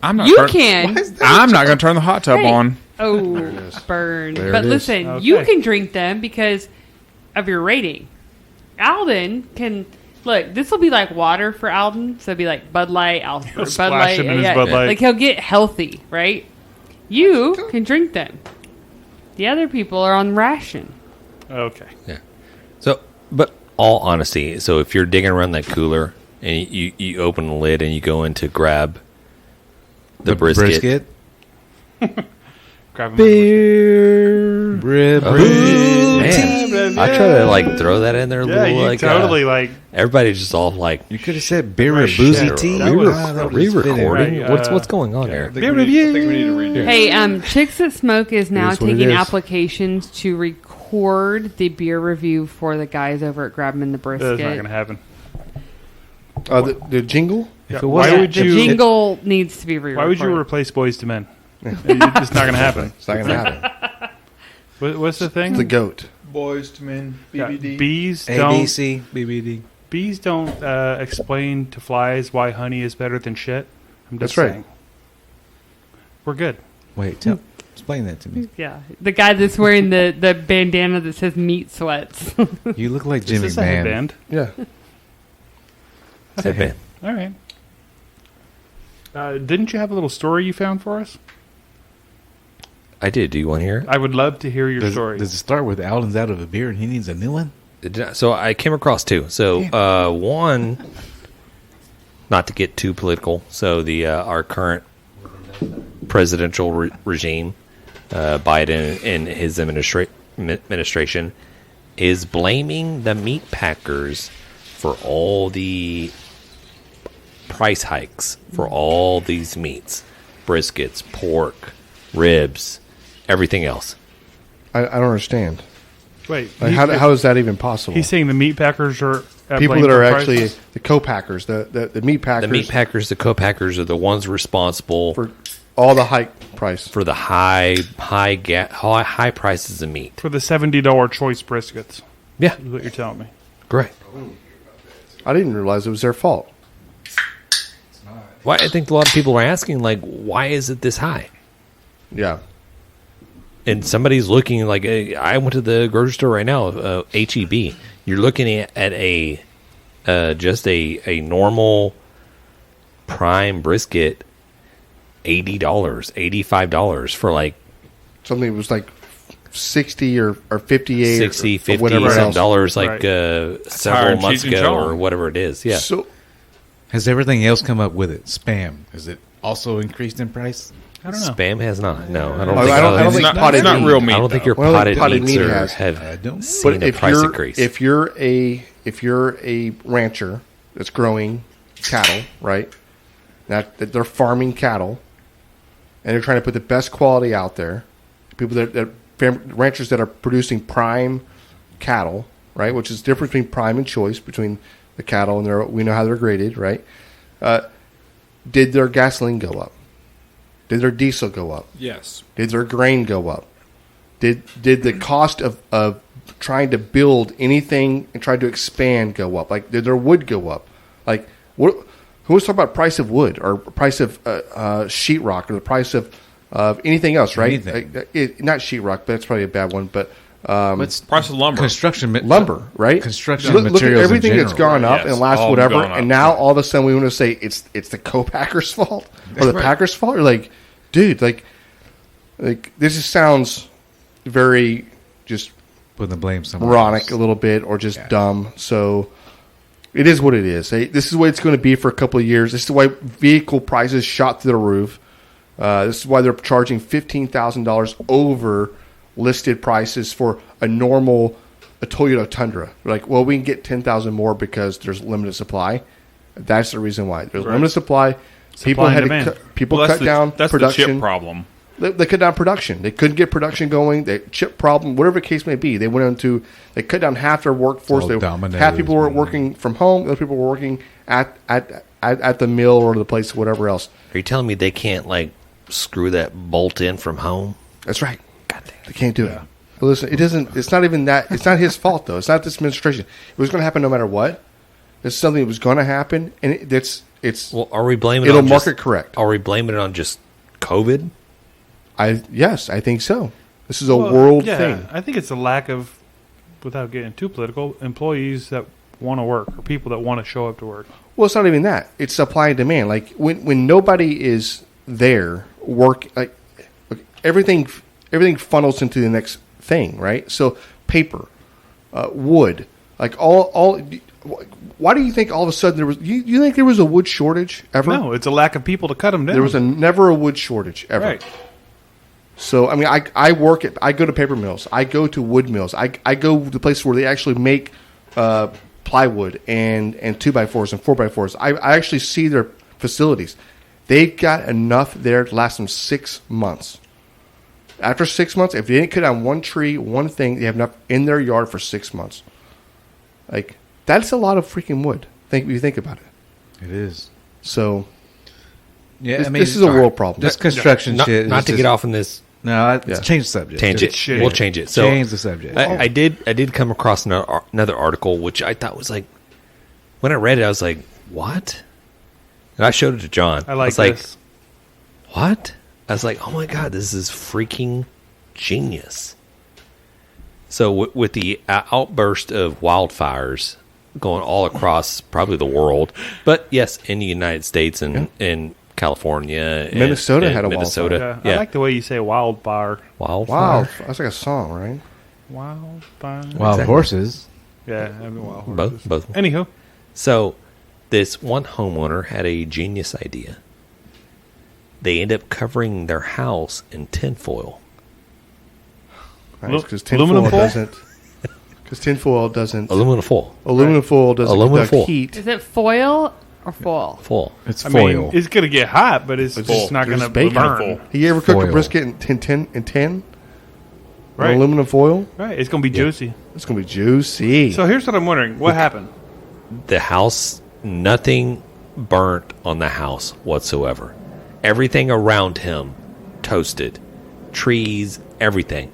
I'm not. You can. I'm not going to turn the hot tub Hey. on. Oh, burn. There But it is. listen, Okay. you can drink them because of your rating. Aldan can... Look, this will be like water for Aldan. So it'll be like Bud Light, He'll Bud splash Light. them in his Bud Light. Like he'll get healthy, right? You can drink them. The other people are on ration. Okay. So, but all honesty, so if you're digging around that cooler and you open the lid and you go in to grab the brisket. Grab them. Beer. Brisket. Man, I try to like throw that in there a Yeah, little you like totally like. everybody's just all like You could have said beer or Right, boozy shit. tea. That was- re-recording. Right, What's going on there? Beer review. I think we need to redo. Hey, Chicks That Smoke is now It is what it taking is. applications to record the beer review for the guys over at Grab 'em in the That's not going to Brisket. happen. The jingle? Yeah, it why wasn't- would The you? jingle needs to be re-recorded. Why would you replace Boys to Men? It's not going to happen. It's not going to happen. What's the thing? The goat. Boys to men, Yeah, BBD. bees don't. ABC, BBD. Bees don't explain to flies why honey is better than shit. I'm just That's right. saying. We're good. Wait, explain that to me. Yeah, the guy that's wearing the bandana that says meat sweats. You look like Is Jimmy this a Man. headband? Yeah. Hey, man. All right. Didn't you have a little story you found for us? I did. Do you want to hear it? I would love to hear your Does story. it start with Alden's out of a beer and he needs a new one? So I came across two. So one, not to get too political. So the our current presidential regime, Biden and his administration, is blaming the meat packers for all the price hikes for all these meats, briskets, pork, ribs, everything else. I don't understand. Wait, Like, how is that even possible? he's saying the meat packers are at People blame that are for actually prices? the co-packers, the meat packers, The meat packers, the co-packers are the ones responsible for all the hike price. for the high prices of meat. for the $70 choice briskets. Yeah, Is what you're telling me? great. I didn't realize it was their fault. Why I think a lot of people are asking, like, why is it this high? Yeah. And somebody's looking like I went to the grocery store right now, HEB. You're looking at a just a normal prime brisket, $80, $85 for like Something that was like 60 or 58 $60, or $50 whatever some else. dollars like Right. several higher months cheese and ago John. or whatever it is. Yeah. So Has everything else come up with it? Spam. Is it also increased in price? I don't know. Spam has not. No, I don't I think. don't It's think not, potted it's not meat. real meat. I don't think though. your Well, potted, potted meats meat are, has. have I don't. seen but a price increase. if you're a rancher that's growing cattle, right? That they're farming cattle, and they're trying to put the best quality out there. People ranchers that are producing prime cattle, right? Which is the difference between prime and choice, between the cattle, and we know how they're graded, right? Did their gasoline go up? Did their diesel go up? Yes. Did their grain go up? Did the cost of trying to build anything and try to expand go up? Like, did their wood go up? Like, what? Who was talking about price of wood or price of sheetrock or the price of anything else, right? Not sheetrock, but that's probably a bad one. But What's price of lumber? Lumber, right? Construction Look at materials. everything in that's gone right? up Yes. in the last All whatever, gone up. and now all of a sudden we want to say it's the co-packers' fault or the packers' fault. You're like, dude, like this just sounds very just Putting the blame somewhere moronic else. a little bit or just dumb. So it is what it is. This is what it's going to be for a couple of years. This is why vehicle prices shot through the roof. This is why they're charging $15,000 over listed prices for a Toyota Tundra. They're like, well, we can get 10,000 more because there's limited supply. That's the reason why. There's limited supply. People and had to demand. cut down That's production. the chip problem. They cut down production. They couldn't get production going. They chip problem, whatever the case may be. They they cut down half their workforce. It's all dominoes, Half people were man. working from home. Other people were working at the mill or the place, whatever else. Are you telling me they can't like screw that bolt in from home? That's right. God damn, they can't do it. But listen, it doesn't. It's not even that. It's not his fault though. It's not this administration. It was going to happen no matter what. It's something that was going to happen, and it's. Well, are we blaming? It'll on just, market correct. Are we blaming it on just COVID? Yes, I think so. This is a world thing. I think it's a lack of, without getting too political, employees that want to work or people that want to show up to work. Well, it's not even that. It's supply and demand. Like when nobody is there, like everything funnels into the next thing, right? So paper, wood, like all. Why do you think all of a sudden there was? You think there was a wood shortage ever? No, it's a lack of people to cut them down. There was never a wood shortage ever. Right. So I mean, I go to paper mills. I go to wood mills. I go to the places where they actually make plywood and 2x4s and 4x4s. I actually see their facilities. They've got enough there to last them 6 months. After 6 months, if they didn't cut down one tree, one thing, they have enough in their yard for 6 months. Like, that's a lot of freaking wood. If you think about it. It is. So, Yeah, this is a world problem. This construction Not, shit. not is to just- get off on this No, change the subject. tangent. shitty. We'll change it. So Change the subject. I did come across another article which I thought was like, when I read it, I was like, what? And I showed it to John. I like was like, this. what? I was like, oh my god, this is freaking genius. So with the outburst of wildfires going all across probably the world, but yes, in the United States and in California, Minnesota and had a Minnesota. wildfire. I like the way you say wildfire. wildfire. wow, that's like a song, right? Wildfire. Wild Exactly. horses. Yeah, I mean, wild horses. Both. Anywho, So, this one homeowner had a genius idea. They end up covering their house in tinfoil. Nice, because Aluminum tinfoil foil? doesn't. Because tinfoil doesn't. Aluminum foil. Aluminum foil doesn't Aluminum conduct foil. heat. Is it foil or foil? Foil. It's I foil. mean, it's going to get hot, but it's just not going to Just bacon. burn. You ever cook a Foil. brisket in tin? Right. Aluminum foil? Right, it's going to be juicy. It's going to be juicy. So here's what I'm wondering: what happened? The house, nothing burnt on the house whatsoever. Everything around him toasted. Trees, everything.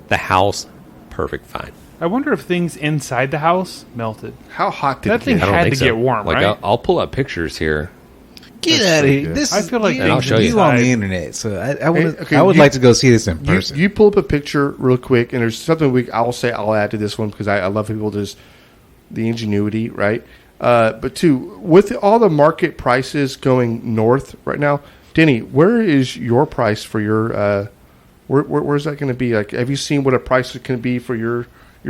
The house, perfect fine. I wonder if things inside the house melted. How hot did That it thing get? I don't had think to so. get warm, like, right? I'll pull up pictures here. Get That's out of pretty here. good. This I is, feel like you, I'll show you. you on inside- the internet, so I would Hey, okay, I would you- like to go see this in person. You pull up a picture real quick, and there's something I'll add to this one because I love people just the ingenuity, right? But two, with all the market prices going north right now, Denny, where is your price for your? Where's that going to be? Like, have you seen what a price can be for your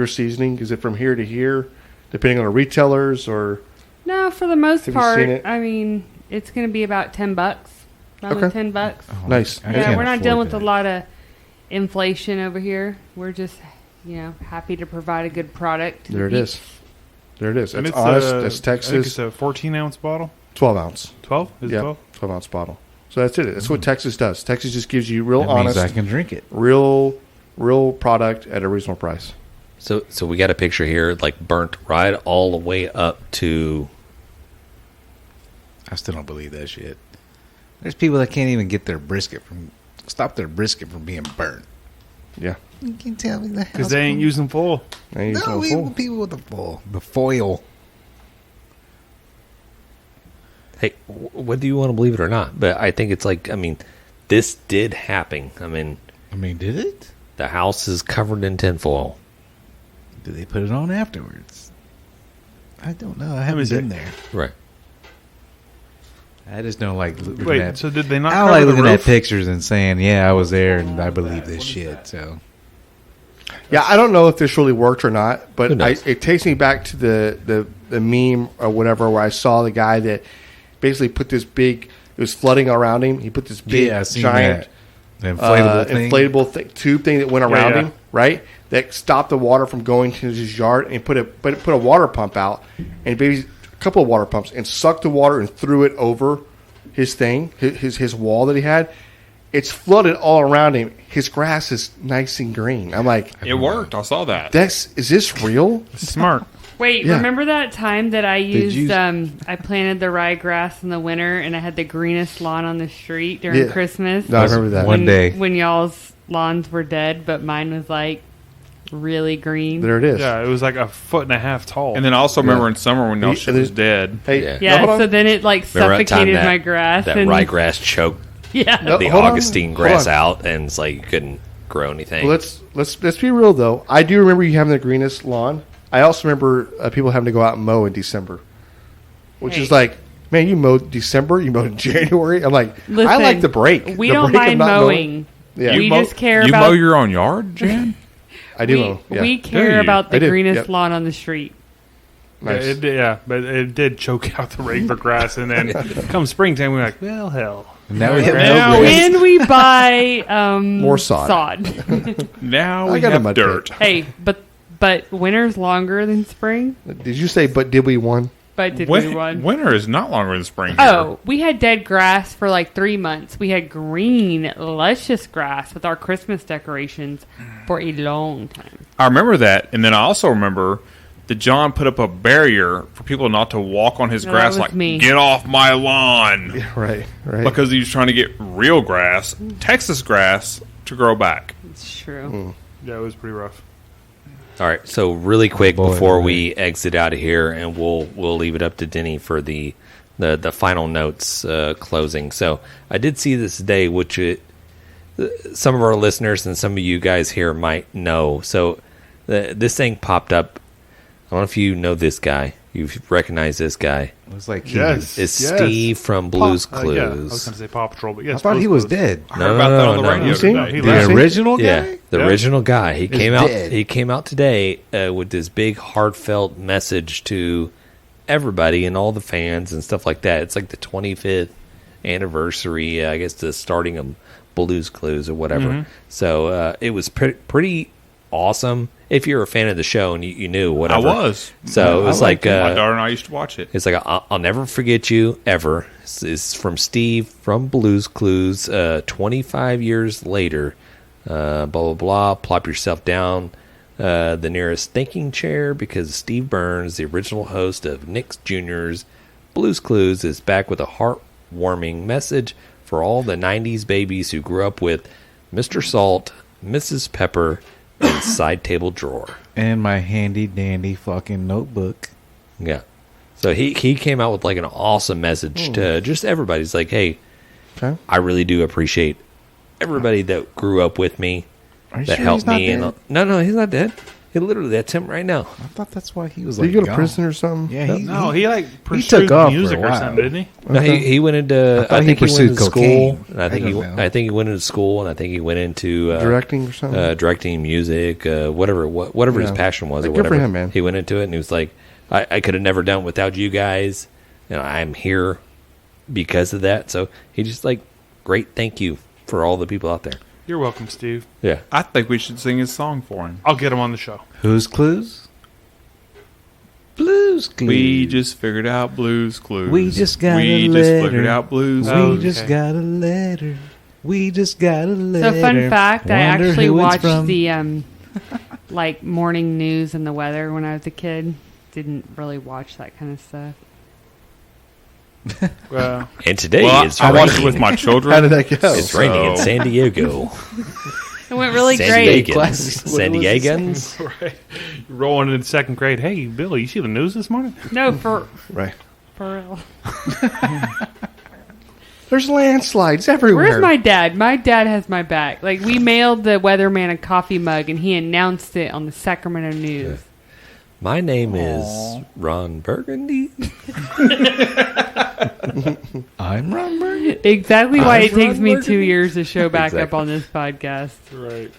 seasoning? Is it from here to here, depending on the retailers, or No, for the most Have you part, seen it? I mean, it's going to be about $10. Around Okay. $10. nice? I Yeah, can't we're not afford dealing with that. a lot of inflation over here. We're just, happy to provide a good product. to There it each- is. There it is. And That's it's honest. a- That's I think Texas. it's a 14-ounce bottle. 12-ounce. 12? Is it Yeah, 12? 12-ounce bottle. So that's it. That's what Texas does. Texas just gives you real That means honest, I can drink it. real product at a reasonable price. So we got a picture here, like burnt right all the way up to. I still don't believe that shit. There's people that can't even get stop their brisket from being burnt. Yeah. You can tell me that Because they ain't using full. No, people with the foil. Hey, whether you want to believe it or not, but I think it's like, I mean, this did happen. I mean, Did it? the house is covered in tinfoil. Did they put it on afterwards? I don't know. I haven't been there. Right. I just don't like looking Wait, at. so did they not I don't cover like the looking roof? at pictures and saying, "Yeah, I was there and I believe this shit." So Yeah, I don't know if this really worked or not, Who but knows? it takes me back to the meme or whatever where I saw the guy that basically put this big. It was flooding around him. He put this big yeah, I seen giant that. The inflatable thing. tube thing that went around yeah. him, right? That stopped the water from going to his yard, and he put a water pump out, and basically a couple of water pumps, and sucked the water and threw it over his thing, his wall that he had. It's flooded all around him. His grass is nice and green. I'm like, It worked. I saw that. is this real? Smart. Wait, Yeah. remember that time that I used, you- I planted the ryegrass in the winter and I had the greenest lawn on the street during Yeah. Christmas? No, I remember that. One day. When y'all's lawns were dead, but mine was like really green. There it is. Yeah, it was like 1.5 feet tall. And then I also remember Yeah. in summer when y'all And shit was dead. Hey, Yeah. Yeah, hold on. so then it like Remember that time suffocated my grass. that and, ryegrass choked Yeah. No. the hold on. Augustine Hold grass on. out, and it's like you couldn't grow anything. Well, let's be real though. I do remember you having the greenest lawn. I also remember people having to go out and mow in December, which is Hey. like, man, you mowed December, you mowed in January. I'm like, I Listen, like the break. We The don't break of mind not mowing. Yeah, We just care You about mow your own yard, Jan? I do we, mow. Yeah. we Do care you? about I the do, greenest yep. lawn on the street. Nice. But it did choke out the regular grass, and then come springtime, we're like, well, hell. Now we have Now no grass. And we buy More sod. Now I we got a have mud dirt. Hey, but winter's longer than spring. Did you say, but did we one? But did we one? Winter is not longer than spring. Oh, we had dead grass for like 3 months. We had green, luscious grass with our Christmas decorations for a long time. I remember that, and then I also remember that John put up a barrier for people not to walk on his No, grass. that was Like, me. get off my lawn, Right. because he was trying to get real grass, Texas grass, to grow back. It's true. Mm. Yeah, it was pretty rough. All right, so really quick Boy, before boy. we exit out of here, and we'll leave it up to Deni for the final notes closing. So I did see this today, which some of our listeners and some of you guys here might know. So this thing popped up. I don't know if you know this guy. You recognize this guy. It was like Yes. It's Steve from Blue's Clues. Yeah, I was going to say Paw Patrol, but yes. I thought he Blue's was Clues. dead. I heard about that on the radio You seen today. He The left. original guy. Yeah, the Yeah. original guy. He came out. dead. He came out today with this big heartfelt message to everybody and all the fans and stuff like that. It's like the 25th anniversary, I guess, the starting of Blue's Clues or whatever. So it was pretty awesome. If you're a fan of the show and you knew I whatever, was. So it was like My daughter and I used to watch it. it's like I'll never forget you ever. It's from Steve from Blue's Clues. 25 years later, blah blah blah. Plop yourself down the nearest thinking chair because Steve Burns, the original host of Nick Jr.'s Blue's Clues, is back with a heartwarming message for all the '90s babies who grew up with Mr. Salt, Mrs. Pepper, and Side Table Drawer. And my handy dandy fucking notebook. Yeah. So he came out with like an awesome message to just everybody. He's like, hey, Okay. I really do appreciate everybody that grew up with me, Are you that sure helped he's not me. dead? And no, he's not dead. He literally, that's him right now. I thought that's why he was Did like you go to gone. prison or something? Yeah, No, he like took pursued off for a music or while. something, didn't he? No, he went into. I thought he think he went pursued into school. cocaine. And I think I don't know. I think he went into school, and I think he went into Directing or something? directing music, whatever his Yeah. passion was, or Good for whatever. him, man. He went into it, and he was like, I could have never done it without you guys. And I'm here because of that. So he just like, great, thank you for all the people out there. You're welcome, Steve. Yeah. I think we should sing his song for him. I'll get him on the show. Whose clues? Blues Clues. We just figured out Blue's Clues. We just got We a just letter. figured out Blues We Oh, Clues. just okay. got a letter. We just got a letter. So fun fact, I Wonder actually who it's watched from. the like morning news and the weather when I was a kid. Didn't really watch that kind of stuff. And today it's I watched it raining. with my children. How did that go? It's raining in San Diego. It went really San great. Diegans. San Diegans. Right. You're rolling in second grade. Hey, Billy, you see the news this morning? No, for Right. real. There's landslides everywhere. Where's my dad? My dad has my back. Like, we mailed the weatherman a coffee mug, and he announced it on the Sacramento News. My name is Ron Burgundy. I'm Ron Burgundy. Exactly why I'm it takes Ron me 2 Burgundy. years to show back up Exactly. on this podcast. Right.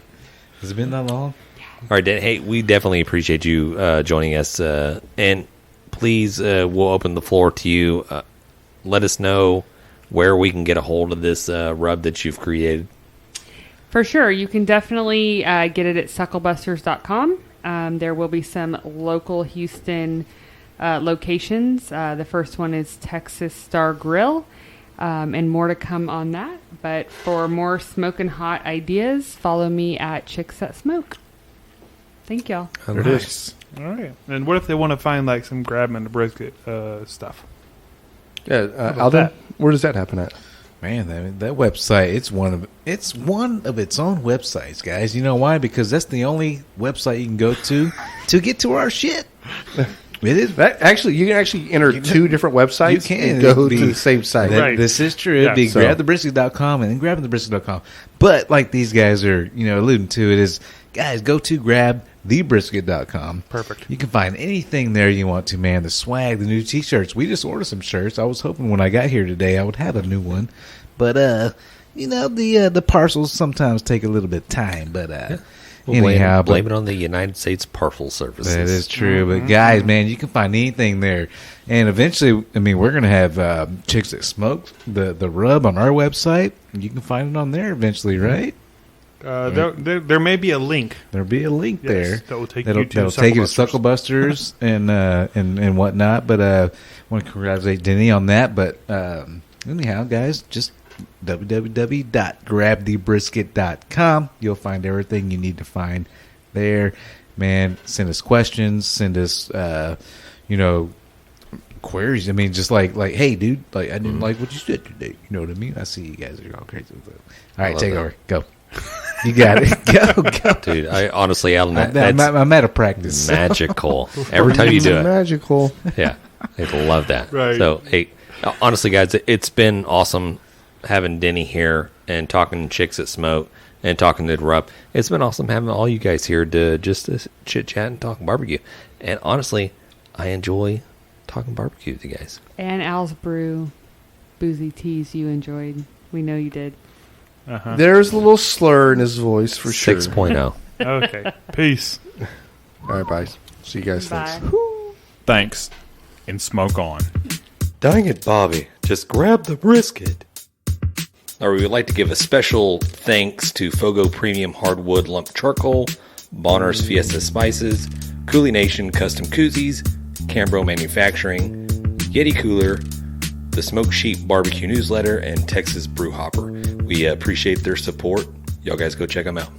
Has it been that long? All right, Dan. Hey, we definitely appreciate you joining us. And please, we'll open the floor to you. Let us know where we can get a hold of this rub that you've created. For sure. You can definitely get it at Sucklebusters.com. There will be some local Houston locations. The first one is Texas Star Grill, and more to come on that. But for more smoking hot ideas, follow me at Chicks That Smoke. Thank y'all. There it is. All right. And what if they want to find like some grab and brisket stuff? Yeah, about Aldan, that? where does that happen at? Man, that website, it's one of its own websites, guys. You know why? Because that's the only website you can go to get to our shit. It is. That actually, you can actually enter two different websites You can. and go It'd be- to the same site. Right. This is true. It'd Yeah, be so- grabthebrisket.com and then grabbingthebrisket.com. But like these guys are, alluding to, it is, guys, go to grabthebrisket.com. Perfect. You can find anything there you want to, man. The swag, the new t-shirts. We just ordered some shirts. I was hoping when I got here today I would have a new one. But, the parcels sometimes take a little bit of time. But, anyhow. Blame it on the United States Parcel Services. That is true. But, guys, man, you can find anything there. And eventually, we're going to have Chicks That Smoke, the rub on our website. You can find it on there eventually, right? There may be a link. There'll be a link Yes, there that will take that'll you to take you to Sucklebusters. Sucklebusters and whatnot. But I want to congratulate Deni on that. But anyhow, guys, just www.grabthebrisket.com. You'll find everything you need to find there. Man, send us questions. Send us, queries. Just like, hey, dude, like I didn't like what you said today. You know what I mean? I see you guys are all crazy with it. All right, love take that. over. Go. You got it. Go. Dude, I honestly, Alan, that's I'm out of practice. magical. Every time you do it. Magical. Yeah, I love that. Right. So, hey, honestly, guys, it's been awesome having Deni here and talking Chicks That Smoke and talking to Rupp. It's been awesome having all you guys here to just chit chat and talk barbecue. And honestly, I enjoy talking barbecue with you guys. And Al's Brew boozy teas you enjoyed. We know you did. Uh-huh. There's a little slur in his voice for sure. 6.0. Okay. Peace. All right, bye. See you guys. Bye. Thanks. Thanks. And smoke on. Dang it, Bobby. Just grab the brisket. All right, we would like to give a special thanks to FOGO Premium Hardwood Lump Charcoal, Bolner's Fiesta Spices, CoolieNation Custom Koozies, Cambro Manufacturing, YETI Cooler, the Smoke Sheep Barbecue Newsletter, and Texas Brew Hopper. We appreciate their support. Y'all guys go check them out.